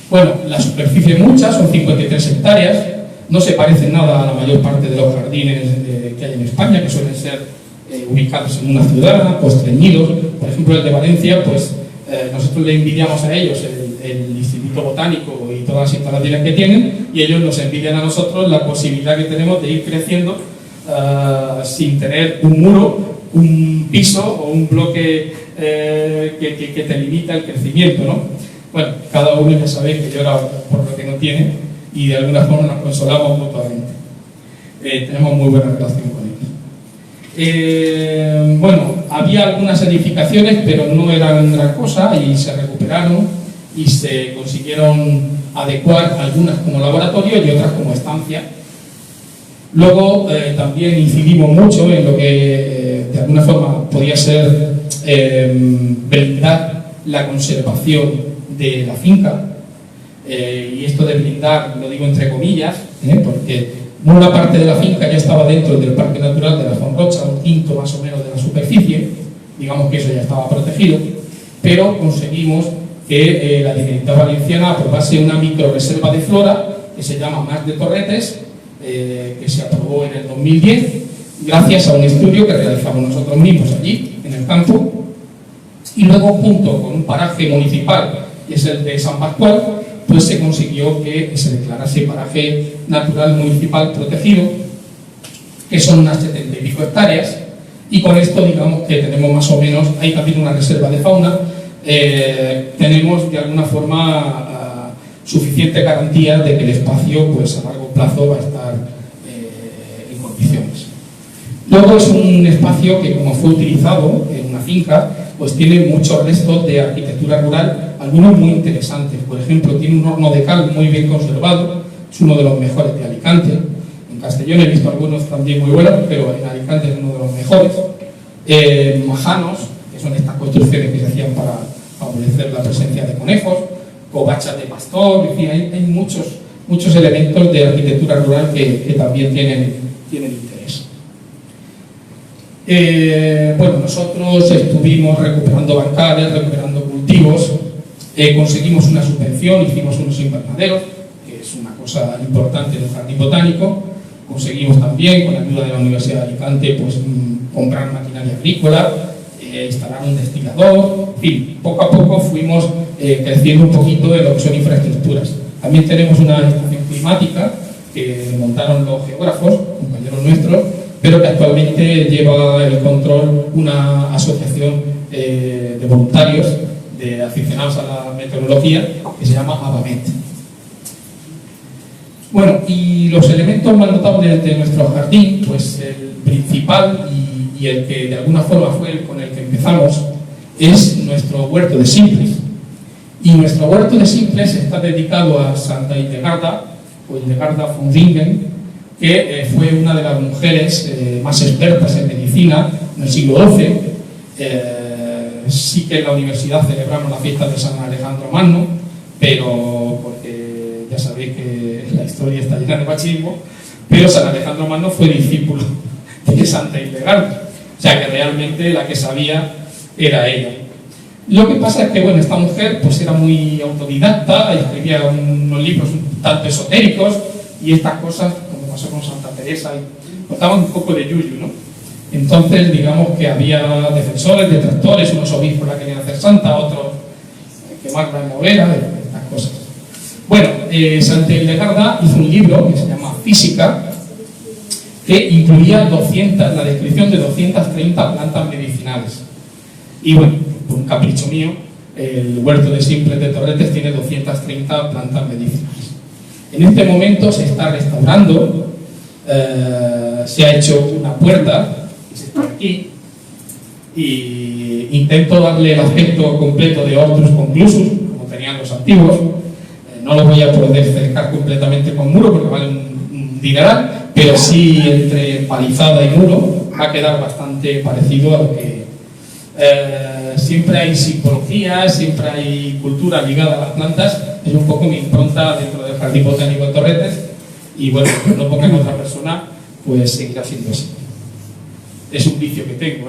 Bueno, la superficie es mucha, son 53 hectáreas, no se parece nada a la mayor parte de los jardines que hay en España, que suelen ser ubicados en una ciudad, constreñidos. Por ejemplo, el de Valencia, pues nosotros le envidiamos a ellos el Instituto Botánico y todas las instalaciones que tienen, y ellos nos envidian a nosotros la posibilidad que tenemos de ir creciendo sin tener un muro, un piso o un bloque que te limita el crecimiento, ¿no? Bueno, cada uno ya sabe que llora por lo que no tiene, y de alguna forma nos consolamos mutuamente. Tenemos muy buena relación con ellos. Bueno, había algunas edificaciones, pero no eran gran cosa, y se recuperaron y se consiguieron adecuar, algunas como laboratorio y otras como estancia. Luego también incidimos mucho en lo que de alguna forma podía ser blindar la conservación de la finca. Y esto de blindar lo digo entre comillas, porque una parte de la finca ya estaba dentro del Parque Natural de la Fonrocha, un quinto más o menos de la superficie, digamos que eso ya estaba protegido, pero conseguimos que la Generalitat Valenciana aprobase una microreserva de flora que se llama Mas de Torretes, que se aprobó en el 2010, gracias a un estudio que realizamos nosotros mismos allí, en el campo, y luego junto con un paraje municipal, que es el de San Pascual, pues se consiguió que se declarase paraje natural municipal protegido, que son unas 70 y pico hectáreas, y con esto digamos que tenemos más o menos, hay también una reserva de fauna, tenemos de alguna forma suficiente garantía de que el espacio pues a largo plazo va a estar en condiciones. Luego es un espacio que, como fue utilizado en una finca, pues tiene muchos restos de arquitectura rural, algunos muy interesantes. Por ejemplo, tiene un horno de cal muy bien conservado, es uno de los mejores de Alicante. En Castellón he visto algunos también muy buenos, pero en Alicante es uno de los mejores. Majanos, que son estas construcciones que se hacían para favorecer la presencia de conejos, covachas de pastor, en fin, hay muchos elementos de arquitectura rural que también tienen interés. Bueno, nosotros estuvimos recuperando bancales, recuperando cultivos, conseguimos una subvención, hicimos unos invernaderos, que es una cosa importante en el jardín botánico. Conseguimos también, con la ayuda de la Universidad de Alicante, pues comprar maquinaria agrícola, instalar un destilador, en fin, poco a poco fuimos creciendo un poquito en lo que son infraestructuras. También tenemos una estación climática que montaron los geógrafos, compañeros nuestros, pero que actualmente lleva el control una asociación de voluntarios, de aficionados a la meteorología, que se llama ABAMET. Bueno, y los elementos más notables de nuestro jardín, pues el principal y el que de alguna forma fue el con el que empezamos, es nuestro huerto de simples. Y nuestro huerto de simples está dedicado a Santa Hildegarda, o Hildegarda von Bingen, que fue una de las mujeres más expertas en medicina en el siglo XII. Sí que en la universidad celebramos la fiesta de San Alejandro Magno, pero porque ya sabéis que la historia está llena de machismo, pero San Alejandro Magno fue discípulo de Santa Hildegarda, o sea que realmente la que sabía era ella. Lo que pasa es que, bueno, esta mujer pues era muy autodidacta, escribía unos libros un tanto esotéricos y estas cosas, como pasó con Santa Teresa, contaban un poco de yuyu, ¿no? Entonces, digamos que había defensores, detractores, unos obispos la querían hacer santa, otros quemarla en la hoguera, estas cosas. Bueno, Santa Hildegarda hizo un libro que se llama Física, que incluía la descripción de 230 plantas medicinales. Y bueno, por un capricho mío, el huerto de simples de Torretes tiene 230 plantas medicinales. En este momento se está restaurando, se ha hecho una puerta, que está aquí, y intento darle el aspecto completo de Hortus conclusus, como tenían los antiguos. No lo voy a poder cercar completamente con muro porque vale un dineral, pero sí entre palizada y muro va a quedar bastante parecido a lo que... siempre hay psicología, siempre hay cultura ligada a las plantas, es un poco mi impronta dentro del Jardín Botánico de Torretes, y bueno, pues no ponga en otra persona, pues seguirá siendo así. Es un vicio que tengo,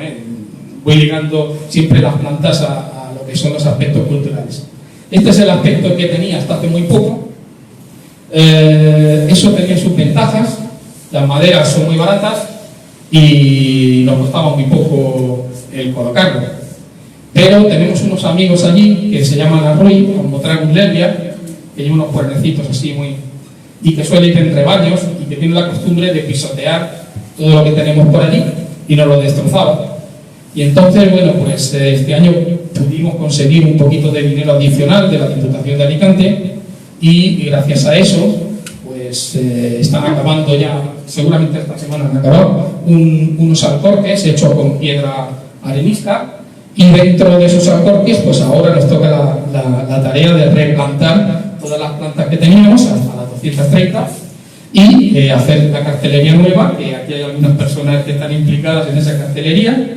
voy ligando siempre las plantas a lo que son los aspectos culturales. Este es el aspecto que tenía hasta hace muy poco. Eso tenía sus ventajas, las maderas son muy baratas y nos costaba muy poco el colocarlo. Pero tenemos unos amigos allí que se llaman Arroy, como Tragus Lelvia, que llevan unos cuernecitos así muy... y que suele ir en rebaños y que tienen la costumbre de pisotear todo lo que tenemos por allí y nos lo destrozaba. Y entonces, bueno, pues este año pudimos conseguir un poquito de dinero adicional de la Diputación de Alicante y gracias a eso, pues están acabando ya, seguramente esta semana han acabado, unos alcorques hechos con piedra arenisca, y dentro de esos alcorques, pues ahora nos toca la tarea de replantar todas las plantas que teníamos hasta las 230 y hacer la cartelería nueva, que aquí hay algunas personas que están implicadas en esa cartelería.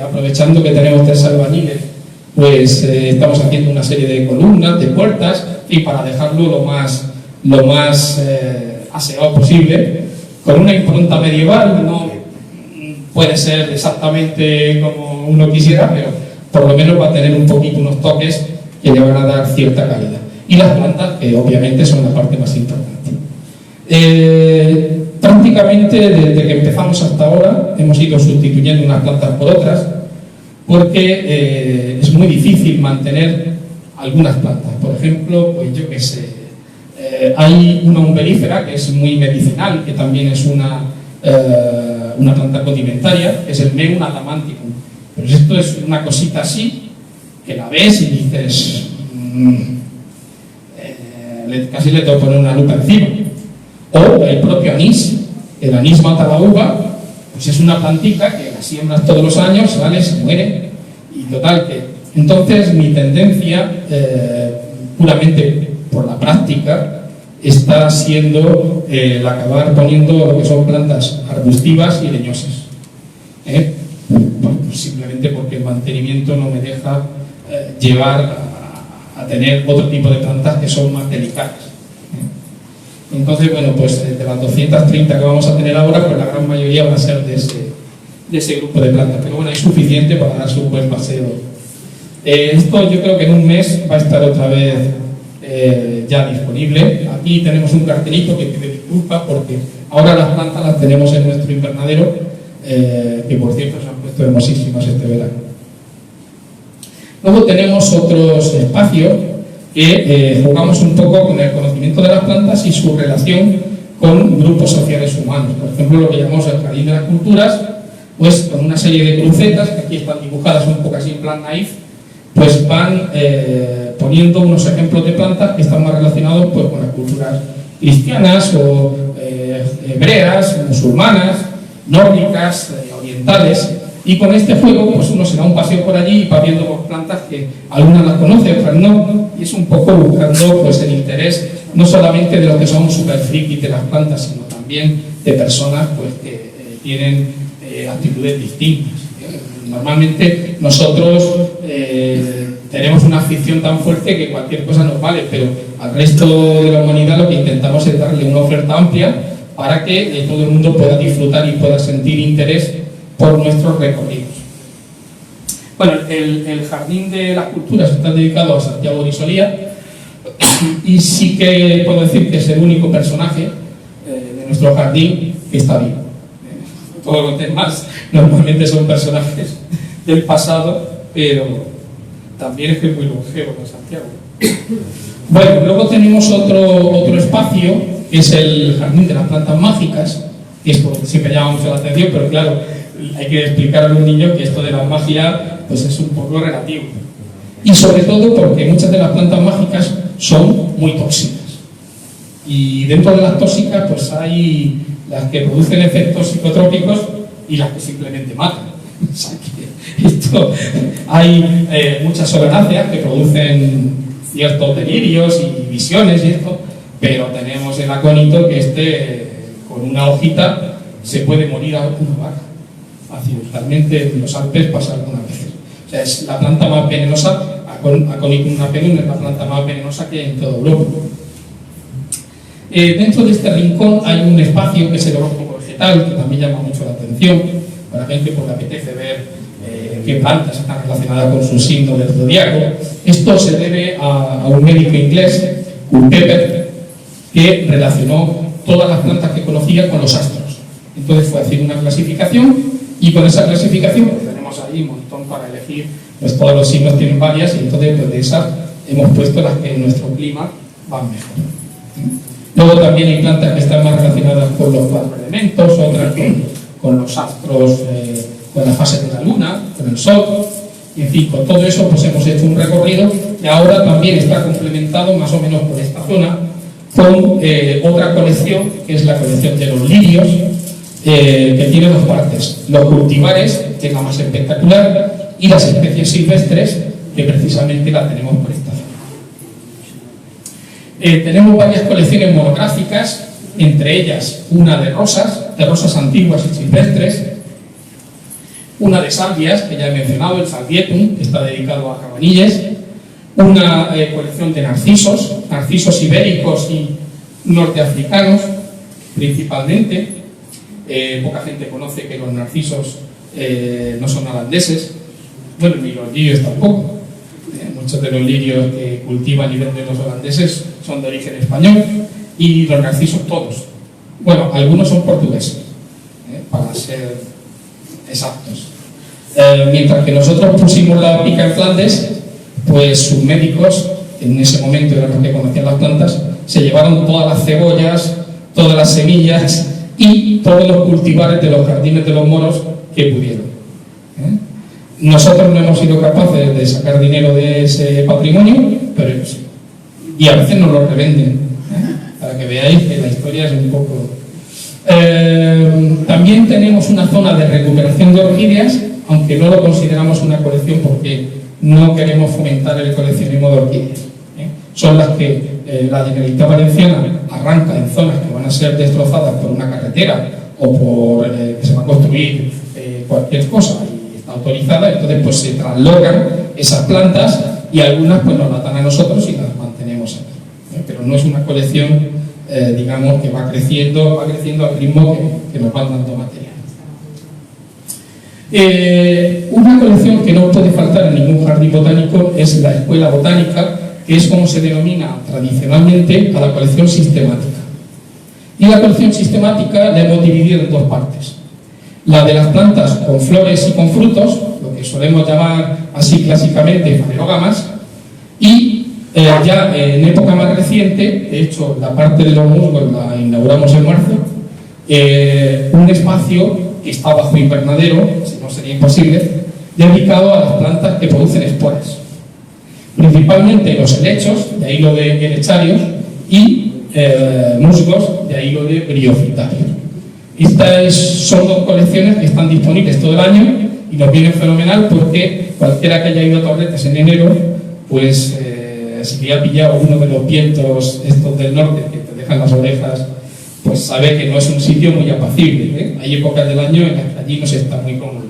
Aprovechando que tenemos 3 albañiles, pues estamos haciendo una serie de columnas, de puertas, y para dejarlo lo más aseado posible, con una impronta medieval. No puede ser exactamente como uno quisiera, pero por lo menos va a tener un poquito unos toques que le van a dar cierta calidad. Y las plantas, que obviamente son la parte más importante. Prácticamente desde que empezamos hasta ahora hemos ido sustituyendo unas plantas por otras, porque es muy difícil mantener algunas plantas. Por ejemplo, pues yo qué sé, hay una umbelífera que es muy medicinal, que también es una planta condimentaria, que es el Memum adamanticum. Pero esto es una cosita así, que la ves y dices, casi le tengo que poner una lupa encima. O el propio anís, el anís mata la uva, pues es una plantita que la siembras todos los años, sale, se muere, y total que... Entonces mi tendencia, puramente por la práctica, está siendo el acabar poniendo lo que son plantas arbustivas y leñosas. Bueno, pues simplemente porque el mantenimiento no me deja llevar a tener otro tipo de plantas que son más delicadas. Entonces, bueno, pues de las 230 que vamos a tener ahora, pues la gran mayoría van a ser de ese grupo de plantas. Pero bueno, es suficiente para darse un buen paseo. Esto yo creo que en un mes va a estar otra vez ya disponible. Aquí tenemos un cartelito que pide disculpas porque ahora las plantas las tenemos en nuestro invernadero, que por cierto se han puesto hermosísimas este verano. Luego tenemos otros espacios que jugamos un poco con el conocimiento de las plantas y su relación con grupos sociales humanos. Por ejemplo, lo que llamamos el Jardín de las Culturas, pues con una serie de crucetas, que aquí están dibujadas un poco así en plan naif, pues van poniendo unos ejemplos de plantas que están más relacionados pues, con las culturas cristianas o hebreas, musulmanas, nórdicas, orientales. Y con este juego, pues uno se da un paseo por allí y va viendo plantas que algunas las conoce, otras no, y es un poco buscando pues, el interés no solamente de los que son super frikis de las plantas, sino también de personas pues, que tienen actitudes distintas. Normalmente nosotros tenemos una afición tan fuerte que cualquier cosa nos vale, pero al resto de la humanidad lo que intentamos es darle una oferta amplia para que todo el mundo pueda disfrutar y pueda sentir interés por nuestros recorridos. Bueno, el Jardín de las Culturas está dedicado a Santiago Grisolía y sí que puedo decir que es el único personaje de nuestro jardín que está vivo. Todos los demás normalmente son personajes del pasado, pero también es que es muy longevo con Santiago. Bueno, luego tenemos otro espacio, que es el Jardín de las Plantas Mágicas, que es por lo que siempre llama mucho la atención, pero claro, hay que explicarle a un niño que esto de la magia pues es un poco relativo. Y sobre todo porque muchas de las plantas mágicas son muy tóxicas. Y dentro de las tóxicas pues hay las que producen efectos psicotrópicos y las que simplemente matan. O sea que esto, hay muchas solanáceas que producen ciertos delirios y visiones y esto, pero tenemos el acónito que con una hojita se puede morir a una vaca. Accidentalmente en los Alpes pasa algunas veces. O sea, es la planta más venenosa, Aconitum napenum es la planta más venenosa que hay en toda Europa. Dentro de este rincón hay un espacio que es el horóscopo vegetal, que también llama mucho la atención, para gente que le apetece ver qué plantas están relacionadas con su signo del zodiaco. Esto se debe a un médico inglés, Culpeper, que relacionó todas las plantas que conocía con los astros. Entonces fue a hacer una clasificación y con esa clasificación pues, tenemos ahí un montón para elegir, pues todos los signos tienen varias y entonces pues, de esas hemos puesto las que en nuestro clima van mejor. Luego también hay plantas que están más relacionadas con los 4 elementos, otras con los astros, con la fase de la luna, con el sol, y en fin, con todo eso pues hemos hecho un recorrido y ahora también está complementado más o menos por esta zona con otra colección que es la colección de los lirios, que tiene 2 partes, los cultivares, que es la más espectacular, y las especies silvestres, que precisamente las tenemos por esta zona. Tenemos varias colecciones monográficas, entre ellas una de rosas antiguas y silvestres, una de salvias, que ya he mencionado, el Salvietum, que está dedicado a cabanilles, una colección de narcisos ibéricos y norteafricanos, principalmente. Poca gente conoce que los narcisos no son holandeses, bueno, ni los lirios tampoco. Muchos de los lirios que cultivan y venden los holandeses son de origen español, y los narcisos todos. Bueno, algunos son portugueses, para ser exactos. Mientras que nosotros pusimos la pica en Flandes, pues sus médicos, en ese momento eran los que conocían las plantas, se llevaron todas las cebollas, todas las semillas y todos los cultivares de los jardines de los moros que pudieron. Nosotros no hemos sido capaces de sacar dinero de ese patrimonio, pero ellos sí. Y a veces nos lo revenden, para que veáis que la historia es un poco... También tenemos una zona de recuperación de orquídeas, aunque no lo consideramos una colección porque no queremos fomentar el coleccionismo de orquídeas. Son las que la Generalitat Valenciana arranca en zonas que van a ser destrozadas por una carretera o por que se va a construir cualquier cosa y está autorizada, entonces pues se traslocan esas plantas y algunas pues nos las dan a nosotros y las mantenemos aquí. Pero no es una colección, digamos, que va creciendo al ritmo que nos van dando material. Una colección que no puede faltar en ningún jardín botánico es la escuela botánica, que es como se denomina tradicionalmente a la colección sistemática. Y la colección sistemática la hemos dividido en dos partes. La de las plantas con flores y con frutos, lo que solemos llamar así clásicamente fanerógamas, y ya en época más reciente, de hecho la parte de los musgos la inauguramos en marzo, un espacio que está bajo invernadero, si no sería imposible, dedicado a las plantas que producen esporas. Principalmente los helechos, de ahí lo de helecharios, y musgos, de ahí lo de briofitarios. Estas son dos colecciones que están disponibles todo el año y nos viene fenomenal porque cualquiera que haya ido a Torretes en enero, pues si le ha pillado uno de los vientos estos del norte que te dejan las orejas, pues sabe que no es un sitio muy apacible. Hay épocas del año en las que allí no se está muy cómodo.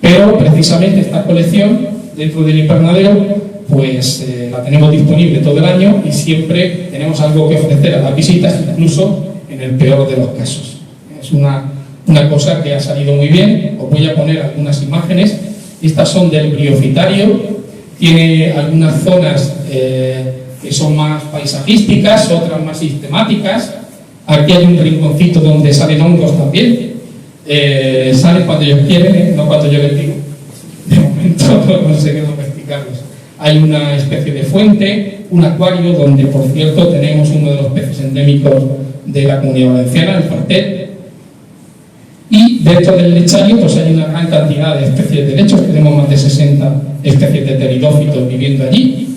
Pero precisamente esta colección, dentro del invernadero, pues la tenemos disponible todo el año y siempre tenemos algo que ofrecer a las visitas, incluso en el peor de los casos. Es una cosa que ha salido muy bien. Os voy a poner algunas imágenes. Estas son del briofitario. Tiene algunas zonas que son más paisajísticas, otras más sistemáticas. Aquí hay un rinconcito donde salen hongos también. Salen cuando ellos quieren, no cuando yo les digo. De momento no conseguí domesticarlos. Hay una especie de fuente, un acuario donde, por cierto, tenemos uno de los peces endémicos de la Comunidad Valenciana, el fartet. Y dentro del lechario pues hay una gran cantidad de especies de helechos, tenemos más de 60 especies de pteridófitos viviendo allí.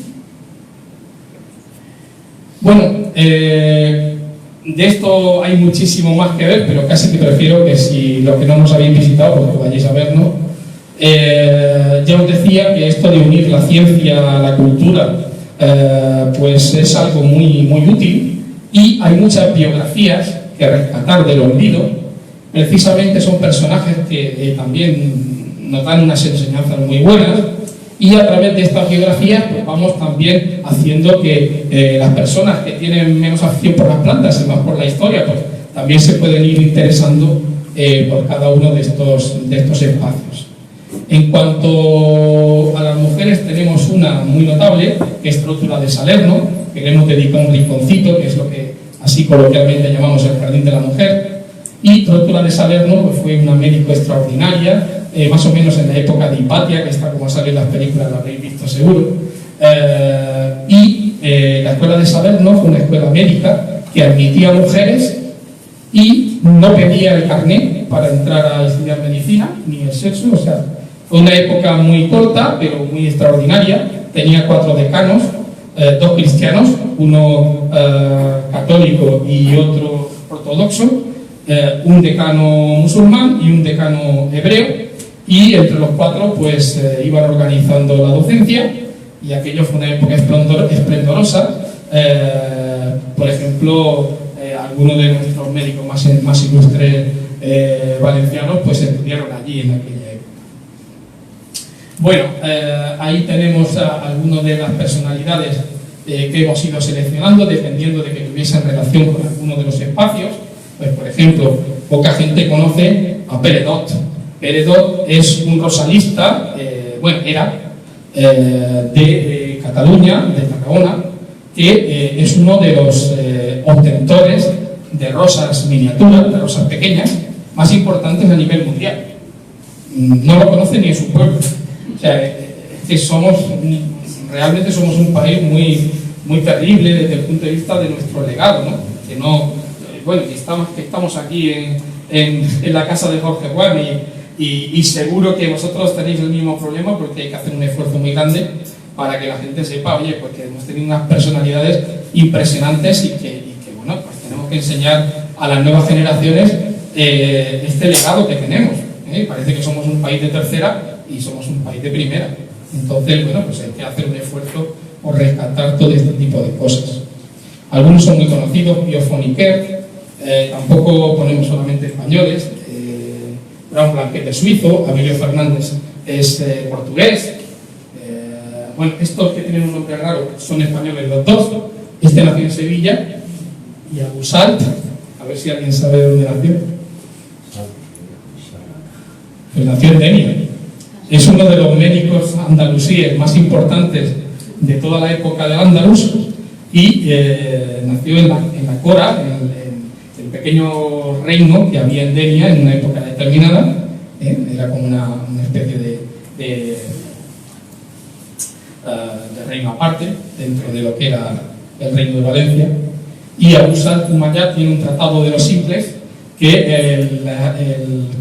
Bueno, de esto hay muchísimo más que ver, pero casi que prefiero que si los que no nos habéis visitado, pues vayáis a vernos. Ya os decía que esto de unir la ciencia a la cultura pues es algo muy, muy útil, y hay muchas biografías que rescatar del olvido. Precisamente son personajes que también nos dan unas enseñanzas muy buenas, y a través de estas biografías pues vamos también haciendo que las personas que tienen menos afición por las plantas y más por la historia pues también se pueden ir interesando por cada uno de estos espacios. En cuanto a las mujeres, tenemos una muy notable, que es Trótula de Salerno, que le hemos dedicado un rinconcito, que es lo que así coloquialmente llamamos el Jardín de la Mujer. Y Trótula de Salerno pues, fue una médico extraordinaria, más o menos en la época de Hipatia, que está como sale en las películas, la habréis visto seguro. La escuela de Salerno fue una escuela médica que admitía mujeres y no pedía el carné para entrar a estudiar medicina, ni el sexo. O sea, fue una época muy corta, pero muy extraordinaria. Tenía 4 decanos, 2 cristianos, uno católico y otro ortodoxo, un decano musulmán y un decano hebreo, y entre los 4 pues iban organizando la docencia, y aquello fue una época esplendorosa. Por ejemplo, algunos de nuestros médicos más ilustres valencianos pues estudiaron allí en aquella época. Bueno, ahí tenemos a algunas de las personalidades que hemos ido seleccionando dependiendo de que tuviesen relación con alguno de los espacios. Pues, por ejemplo, poca gente conoce a Peredot. Peredot es un rosalista era de Cataluña, de Tarragona, que es uno de los obtentores de rosas miniaturas, de rosas pequeñas, más importantes a nivel mundial. No lo conoce ni en su pueblo. O sea, es que realmente somos un país muy terrible desde el punto de vista de nuestro legado, ¿no? Que no, bueno, que estamos aquí en la casa de Jorge Juan y seguro que vosotros tenéis el mismo problema, porque hay que hacer un esfuerzo muy grande para que la gente sepa, oye, porque hemos tenido unas personalidades impresionantes y que bueno, pues tenemos que enseñar a las nuevas generaciones este legado que tenemos. Parece que somos un país de tercera y somos un país de primera. Entonces, bueno, pues hay que hacer un esfuerzo por rescatar todo este tipo de cosas. Algunos son muy conocidos, Biofoniker, tampoco ponemos solamente españoles, Brown Blanquet es suizo, Abilio Fernández es portugués. Bueno, estos que tienen un nombre raro son españoles los dos. Este nació en Sevilla, y Abusalt, a ver si alguien sabe de dónde nació. Pues nació en Denia. Es uno de los médicos andalusíes más importantes de toda la época del Andalus y nació en la Cora, en el pequeño reino que había en Denia en una época determinada. Era como una especie de reino aparte dentro de lo que era el reino de Valencia. Y Abusal Umayyad tiene un tratado de los simples que el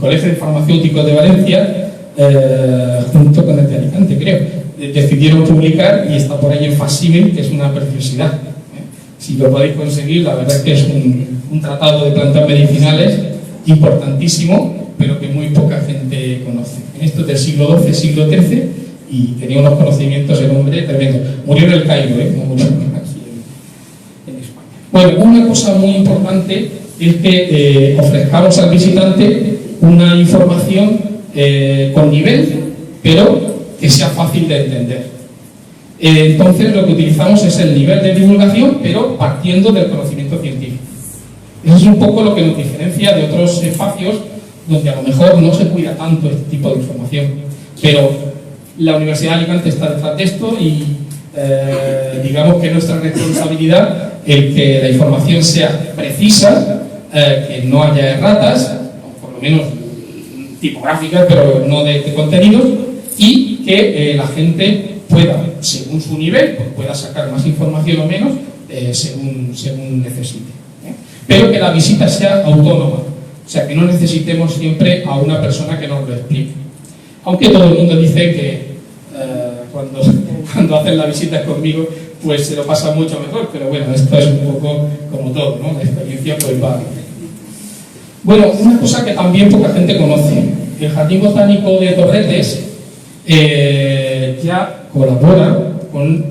Colegio de Farmacéuticos de Valencia, junto con el de Alicante, creo, decidieron publicar, y está por ahí en facsímil, que es una preciosidad. Si lo podéis conseguir, la verdad es que es un tratado de plantas medicinales importantísimo, pero que muy poca gente conoce. En esto del siglo XII, siglo XIII, y tenía unos conocimientos el hombre tremendo. Murió en el Cairo, no murió aquí en España. Bueno, una cosa muy importante es que ofrezcamos al visitante una información con nivel, pero que sea fácil de entender. Entonces lo que utilizamos es el nivel de divulgación, pero partiendo del conocimiento científico. Eso es un poco lo que nos diferencia de otros espacios donde a lo mejor no se cuida tanto este tipo de información. Pero la Universidad de Alicante está detrás de esto y digamos que es nuestra responsabilidad el que la información sea precisa, que no haya erratas, o por lo menos tipográficas, pero no de contenidos, y que la gente pueda, según su nivel, pues pueda sacar más información o menos, según necesite. Pero que la visita sea autónoma, o sea, que no necesitemos siempre a una persona que nos lo explique. Aunque todo el mundo dice que cuando hacen la visita conmigo, pues se lo pasa mucho mejor, pero bueno, esto es un poco como todo, ¿no? La experiencia pues va. Bueno, una cosa que también poca gente conoce, el Jardín Botánico de Torretes ya colabora con,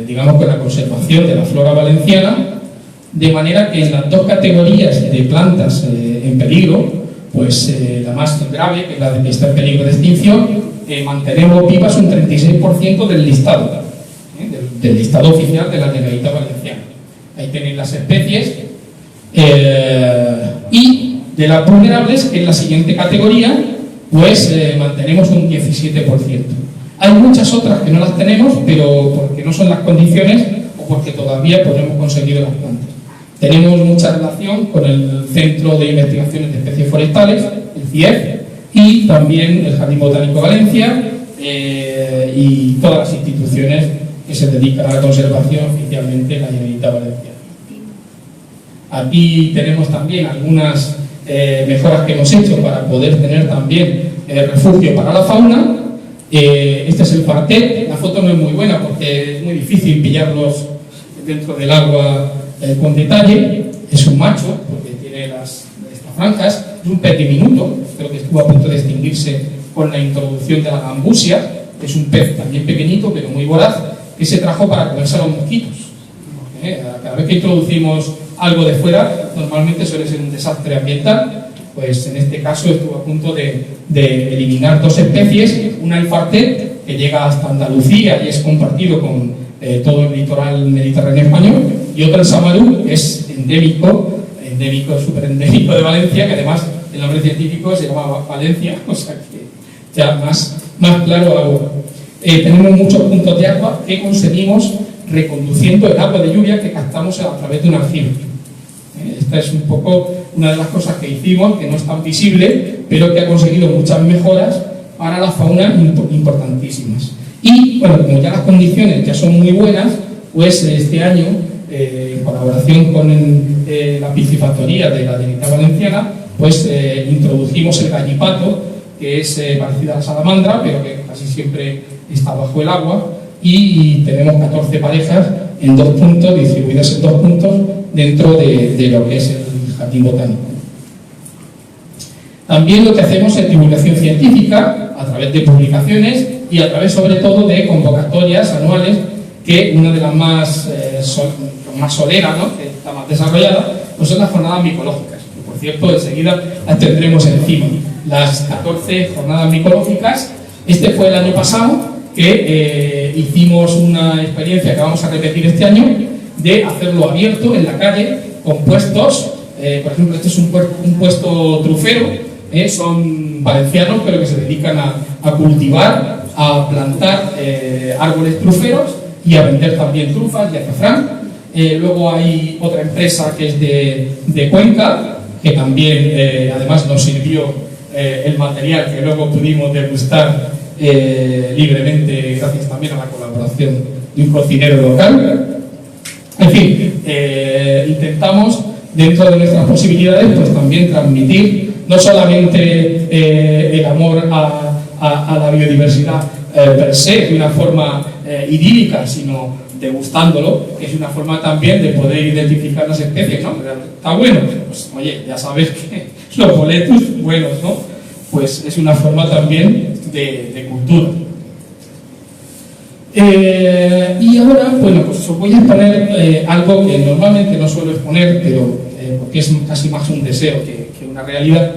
digamos, con la conservación de la flora valenciana, de manera que en las dos categorías de plantas en peligro, pues la más grave, que es la que está en peligro de extinción, mantenemos vivas un 36% del listado, del listado oficial de la Generalitat Valenciana. Ahí tenéis las especies. Y de las vulnerables, que es la siguiente categoría, pues mantenemos un 17%. Hay muchas otras que no las tenemos, pero porque no son las condiciones o porque todavía pues, no hemos conseguido las plantas. Tenemos mucha relación con el Centro de Investigaciones de Especies Forestales, el CIEF, y también el Jardín Botánico Valencia y todas las instituciones que se dedican a la conservación oficialmente en la Generalitat Valenciana. Aquí tenemos también algunas mejoras que hemos hecho para poder tener también refugio para la fauna. Este es el cuartel. La foto no es muy buena porque es muy difícil pillarlos dentro del agua con detalle. Es un macho porque tiene estas franjas. Es un pez diminuto, creo que estuvo a punto de extinguirse con la introducción de la gambusia. Es un pez también pequeñito pero muy voraz, que se trajo para comerse a los mosquitos. Cada vez que introducimos algo de fuera, normalmente suele ser un desastre ambiental. Pues en este caso estuvo a punto de eliminar dos especies, una el fartet, que llega hasta Andalucía y es compartido con todo el litoral mediterráneo español, y otro el samarú, que es endémico, súper endémico de Valencia, que además el nombre científico se llama Valencia, o sea que ya más más claro agua. Tenemos muchos puntos de agua que conseguimos reconduciendo el agua de lluvia que captamos a través de un aljibe. Esta es un poco una de las cosas que hicimos, que no es tan visible, pero que ha conseguido muchas mejoras para la fauna importantísimas. Y, bueno, como ya las condiciones ya son muy buenas, pues este año, en colaboración con la piscifactoría de la Generalitat Valenciana, pues introdujimos el gallipato, que es parecido a la salamandra, pero que casi siempre está bajo el agua, y tenemos 14 parejas en 2 puntos, distribuidas en 2 puntos dentro de lo que es el jardín botánico. También lo que hacemos es divulgación científica a través de publicaciones y a través sobre todo de convocatorias anuales, que una de las más soleras, ¿no?, que está más desarrollada, pues son las jornadas micológicas. Que, por cierto, enseguida las tendremos encima. Las 14 jornadas micológicas, este fue el año pasado, que hicimos una experiencia que vamos a repetir este año, de hacerlo abierto en la calle, con puestos. Por ejemplo, este es un puesto trufero, son valencianos, pero que se dedican a cultivar, a plantar árboles truferos y a vender también trufas y azafrán. Luego hay otra empresa que es de Cuenca, que también además nos sirvió el material que luego pudimos degustar libremente, gracias también a la colaboración de un cocinero local. En fin, intentamos, dentro de nuestras posibilidades, pues también transmitir no solamente el amor a la biodiversidad per se, de una forma idílica, sino degustándolo, que es una forma también de poder identificar las especies, ¿no? Está bueno, pues oye, ya sabes que los boletus buenos, ¿no? Pues es una forma también de cultura. Y ahora, bueno, pues os voy a exponer algo que normalmente no suelo exponer, pero porque es casi más un deseo que una realidad.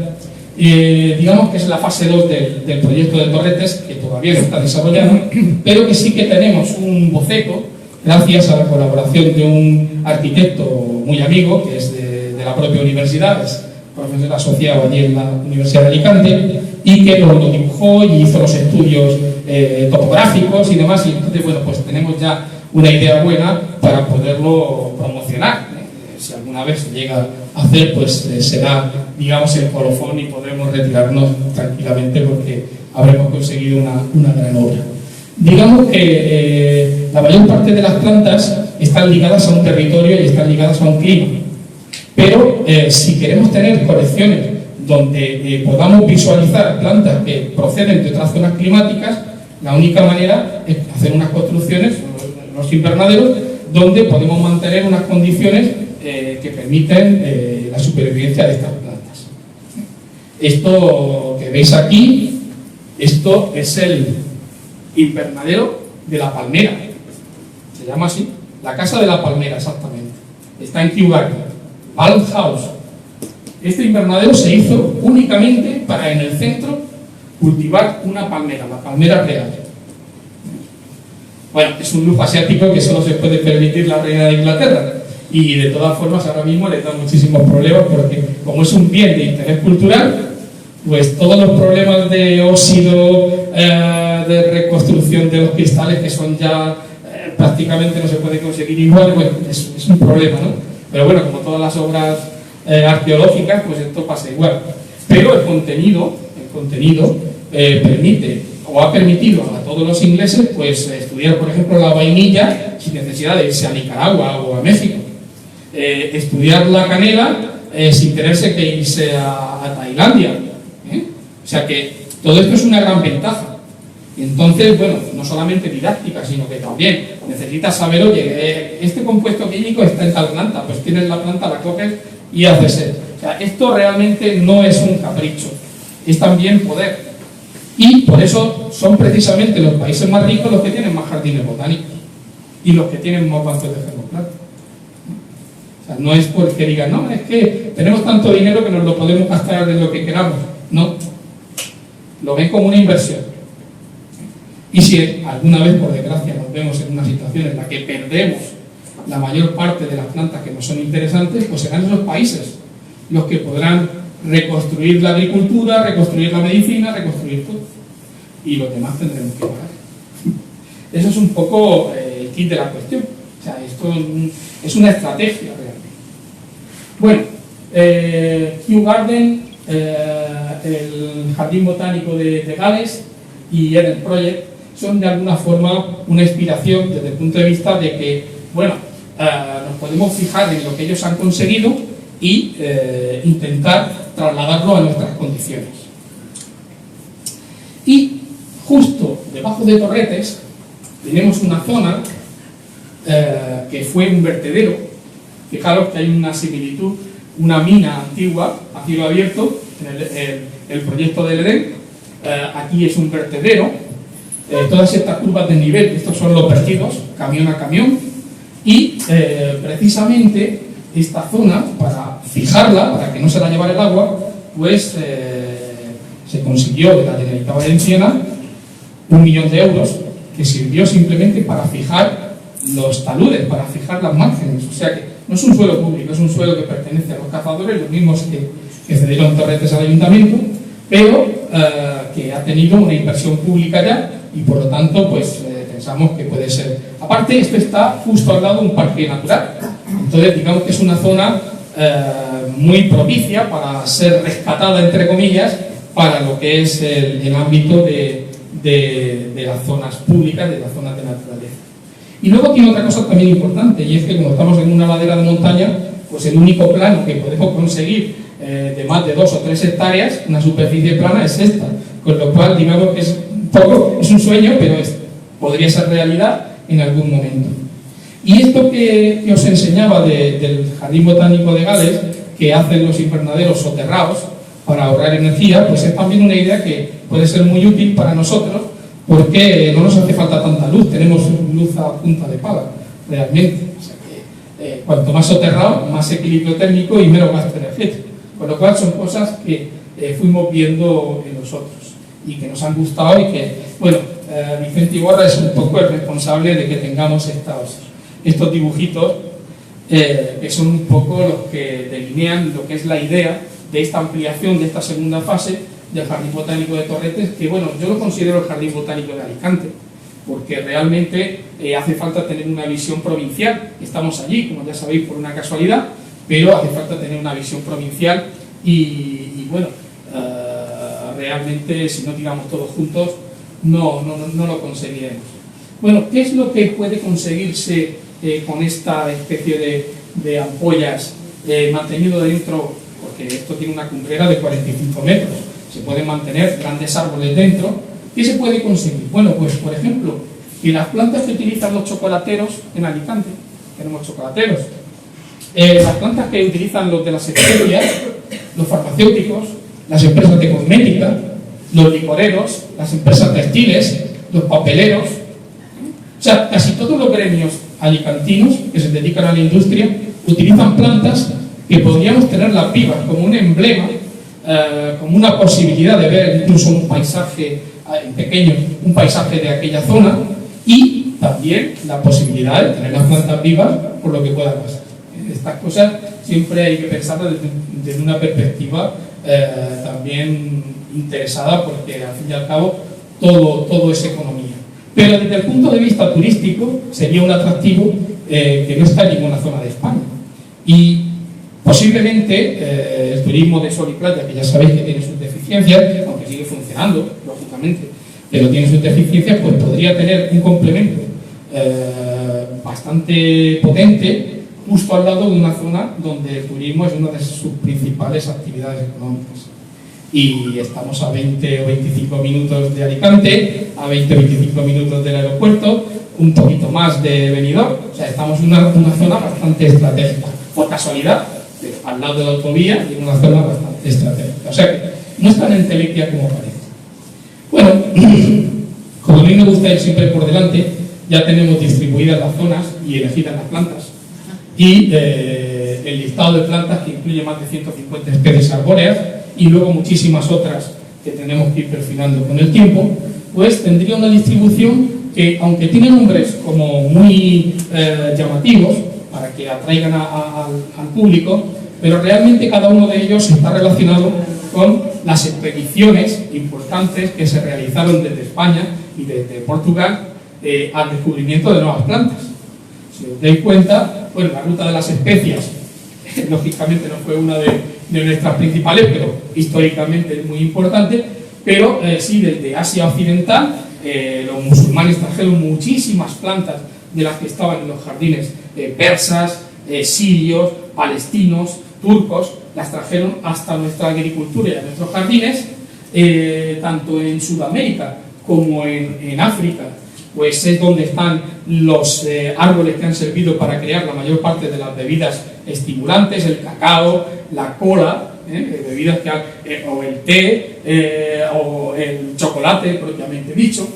Digamos que es la fase 2 del proyecto de Torretes, que todavía no está desarrollado, pero que sí que tenemos un boceto, gracias a la colaboración de un arquitecto muy amigo, que es de la propia universidad, es profesor asociado allí en la Universidad de Alicante, y que lo dibujó y hizo los estudios topográficos y demás, y entonces, bueno, pues tenemos ya una idea buena para poderlo promocionar. Si alguna vez se llega a hacer, pues será, digamos, el colofón y podremos retirarnos tranquilamente porque habremos conseguido una gran obra. Digamos que la mayor parte de las plantas están ligadas a un territorio y están ligadas a un clima, pero si queremos tener colecciones donde podamos visualizar plantas que proceden de otras zonas climáticas, la única manera es hacer unas construcciones, los invernaderos, donde podemos mantener unas condiciones que permiten la supervivencia de estas plantas. Esto que veis aquí, esto es el invernadero de la palmera, se llama así, la casa de la palmera exactamente, está en Kew Gardens, Palm House. Este invernadero se hizo únicamente para en el centro cultivar una palmera, la palmera real. Bueno, es un lujo asiático que solo se puede permitir la reina de Inglaterra, y de todas formas ahora mismo le da muchísimos problemas porque como es un bien de interés cultural, pues todos los problemas de óxido, de reconstrucción de los cristales, que son ya prácticamente no se puede conseguir igual, pues es un problema, ¿no? Pero bueno, como todas las obras arqueológicas, pues esto pasa igual. Pero el contenido permite o ha permitido a todos los ingleses pues estudiar, por ejemplo, la vainilla sin necesidad de irse a Nicaragua o a México, estudiar la canela sin tenerse que irse a Tailandia, o sea que todo esto es una gran ventaja. Y entonces, bueno, no solamente didáctica, sino que también necesitas saber, oye, este compuesto químico está en tal planta, pues tienes la planta, la coges y haces eso. O sea, esto realmente no es un capricho, es también poder. Y por eso son precisamente los países más ricos los que tienen más jardines botánicos y los que tienen más bancos de germoplasma. O sea, no es porque digan, no, es que tenemos tanto dinero que nos lo podemos gastar en lo que queramos. No, lo ven como una inversión. Y si alguna vez, por desgracia, nos vemos en una situación en la que perdemos la mayor parte de las plantas que nos son interesantes, pues serán esos países los que podrán reconstruir la agricultura, reconstruir la medicina, reconstruir todo. y los demás tendremos que pagar. Eso es un poco el kit de la cuestión. O sea, esto es una estrategia realmente. Bueno, Kew Garden, el Jardín Botánico de Gales y Eden Project son de alguna forma una inspiración desde el punto de vista de que, bueno, nos podemos fijar en lo que ellos han conseguido y intentar trasladarlo a nuestras condiciones. Y justo debajo de Torretes tenemos una zona que fue un vertedero. Fijaros que hay una similitud, una mina antigua a cielo abierto en el proyecto del Edén. Aquí es un vertedero. Todas estas curvas de nivel, estos son los vertidos, camión a camión. Y precisamente esta zona, para fijarla, para que no se la llevara el agua, pues se consiguió de la Generalitat Valenciana 1 millón de euros que sirvió simplemente para fijar los taludes, para fijar las márgenes. O sea que no es un suelo público, es un suelo que pertenece a los cazadores, los mismos que cedieron Torretes al ayuntamiento, pero que ha tenido una inversión pública ya y por lo tanto pues pensamos que puede ser. Aparte, esto está justo al lado de un parque natural, entonces digamos que es una zona muy propicia para ser rescatada, entre comillas, para lo que es el ámbito de las zonas públicas, de las zonas de naturaleza. Y luego tiene otra cosa también importante, y es que como estamos en una ladera de montaña, pues el único plano que podemos conseguir de más de 2 o 3 hectáreas, una superficie plana, es esta, con lo cual digamos que es un sueño, pero podría ser realidad en algún momento. Y esto que os enseñaba del Jardín Botánico de Gales, que hacen los invernaderos soterrados para ahorrar energía, pues es también una idea que puede ser muy útil para nosotros, porque no nos hace falta tanta luz, tenemos luz a punta de pala, realmente. O sea que, cuanto más soterrado, más equilibrio térmico y menos gasto energético. Con lo cual son cosas que fuimos viendo en nosotros y que nos han gustado y que, bueno, Vicente Iborra es un poco el responsable de que tengamos estos dibujitos que son un poco los que delinean lo que es la idea de esta ampliación, de esta segunda fase del Jardín Botánico de Torretes, que bueno, yo lo considero el Jardín Botánico de Alicante, porque realmente hace falta tener una visión provincial. Estamos allí, como ya sabéis, por una casualidad, pero hace falta tener una visión provincial y bueno, realmente si no tiramos todos juntos no lo conseguiremos. Bueno, ¿qué es lo que puede conseguirse con esta especie de ampollas mantenido dentro? Porque esto tiene una cumbrera de 45 metros, se pueden mantener grandes árboles dentro. ¿Qué se puede conseguir? Bueno, pues por ejemplo, que las plantas que utilizan los chocolateros en Alicante, tenemos chocolateros, las plantas que utilizan los de las especias, los farmacéuticos, las empresas de cosmética, los licoreros, las empresas textiles, los papeleros, o sea, casi todos los gremios alicantinos que se dedican a la industria utilizan plantas que podríamos tenerlas vivas como un emblema, como una posibilidad de ver incluso un paisaje pequeño, un paisaje de aquella zona, y también la posibilidad de tener las plantas vivas por lo que pueda pasar. Estas cosas siempre hay que pensarlas desde una perspectiva también interesada, porque al fin y al cabo todo es economía. Pero desde el punto de vista turístico sería un atractivo que no está en ninguna zona de España. Y posiblemente el turismo de sol y playa, que ya sabéis que tiene sus deficiencias, aunque sigue funcionando, lógicamente, pero tiene sus deficiencias, pues podría tener un complemento bastante potente justo al lado de una zona donde el turismo es una de sus principales actividades económicas. Y estamos a 20 o 25 minutos de Alicante, a 20 o 25 minutos del aeropuerto, un poquito más de Benidorm, o sea, estamos en una zona bastante estratégica. Por casualidad, al lado de la autovía, y en una zona bastante estratégica. O sea que no es tan entelequia como parece. Bueno, como a mí me gusta ir siempre por delante, ya tenemos distribuidas las zonas y elegidas las plantas. Y el listado de plantas, que incluye más de 150 especies arbóreas y luego muchísimas otras que tenemos que ir perfilando con el tiempo, pues tendría una distribución que, aunque tiene nombres como muy llamativos para que atraigan al público, pero realmente cada uno de ellos está relacionado con las expediciones importantes que se realizaron desde España y desde Portugal al descubrimiento de nuevas plantas. Si os dais cuenta, bueno, la ruta de las especias, lógicamente no fue una de nuestras principales, pero históricamente es muy importante, pero sí, desde Asia Occidental, los musulmanes trajeron muchísimas plantas de las que estaban en los jardines persas, sirios, palestinos, turcos, las trajeron hasta nuestra agricultura y a nuestros jardines, tanto en Sudamérica como en África, pues es donde están los árboles que han servido para crear la mayor parte de las bebidas estimulantes, el cacao, la cola, bebidas que o el té, o el chocolate propiamente dicho.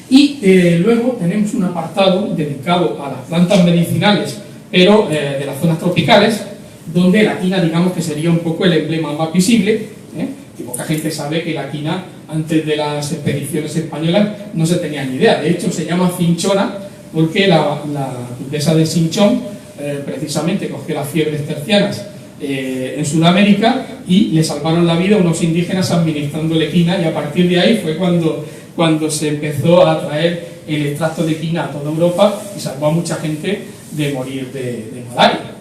Y luego tenemos un apartado dedicado a las plantas medicinales, pero de las zonas tropicales, donde la quina, digamos que sería un poco el emblema más visible, que poca gente sabe que la quina, antes de las expediciones españolas, no se tenía ni idea. De hecho, se llama cinchona porque la duquesa de Cinchón precisamente cogió las fiebres tercianas en Sudamérica y le salvaron la vida a unos indígenas administrándole quina, y a partir de ahí fue cuando se empezó a traer el extracto de quina a toda Europa y salvó a mucha gente de morir de malaria.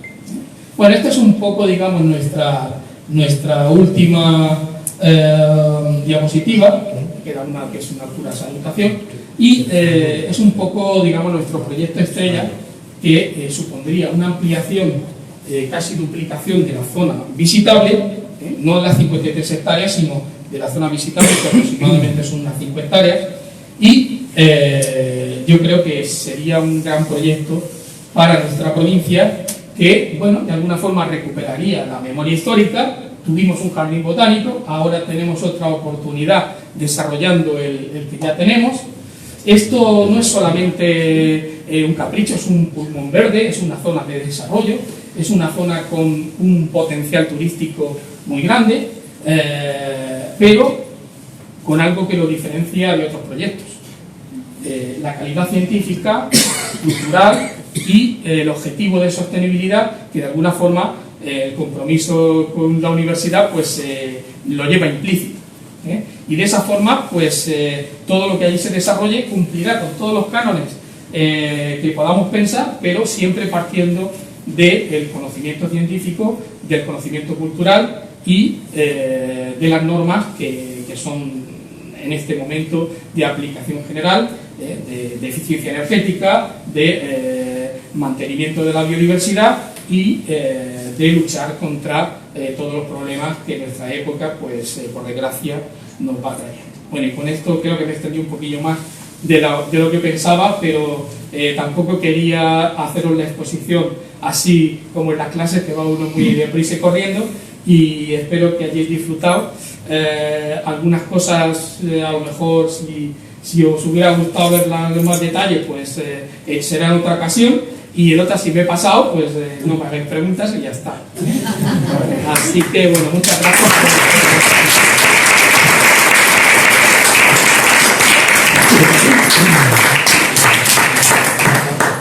Bueno, esta es un poco, digamos, nuestra última diapositiva, que es una pura salutación, y es un poco, digamos, nuestro proyecto estrella, que supondría una ampliación, casi duplicación de la zona visitable, no de las 53 hectáreas, sino de la zona visitable, que aproximadamente son unas 5 hectáreas, y yo creo que sería un gran proyecto para nuestra provincia, que, bueno, de alguna forma recuperaría la memoria histórica. Tuvimos un jardín botánico, ahora tenemos otra oportunidad desarrollando el que ya tenemos. Esto no es solamente un capricho, es un pulmón verde, es una zona de desarrollo, es una zona con un potencial turístico muy grande, pero con algo que lo diferencia de otros proyectos. La calidad científica, cultural y el objetivo de sostenibilidad, que de alguna forma el compromiso con la universidad pues lo lleva implícito. Y de esa forma pues todo lo que allí se desarrolle cumplirá con todos los cánones que podamos pensar, pero siempre partiendo del conocimiento científico, del conocimiento cultural y de las normas que son en este momento de aplicación general, de eficiencia energética, de mantenimiento de la biodiversidad y de luchar contra todos los problemas que nuestra época, pues por desgracia, nos va trayendo. Bueno, y con esto creo que me extendí un poquillo más de lo que pensaba, pero tampoco quería haceros la exposición así como en las clases, que va uno muy deprisa y corriendo, y espero que hayáis disfrutado. Algunas cosas, a lo mejor si os hubiera gustado verlas en más detalle, pues será en otra ocasión, y en otra, si me he pasado, pues no me hagáis preguntas y ya está. Así que bueno, muchas gracias por...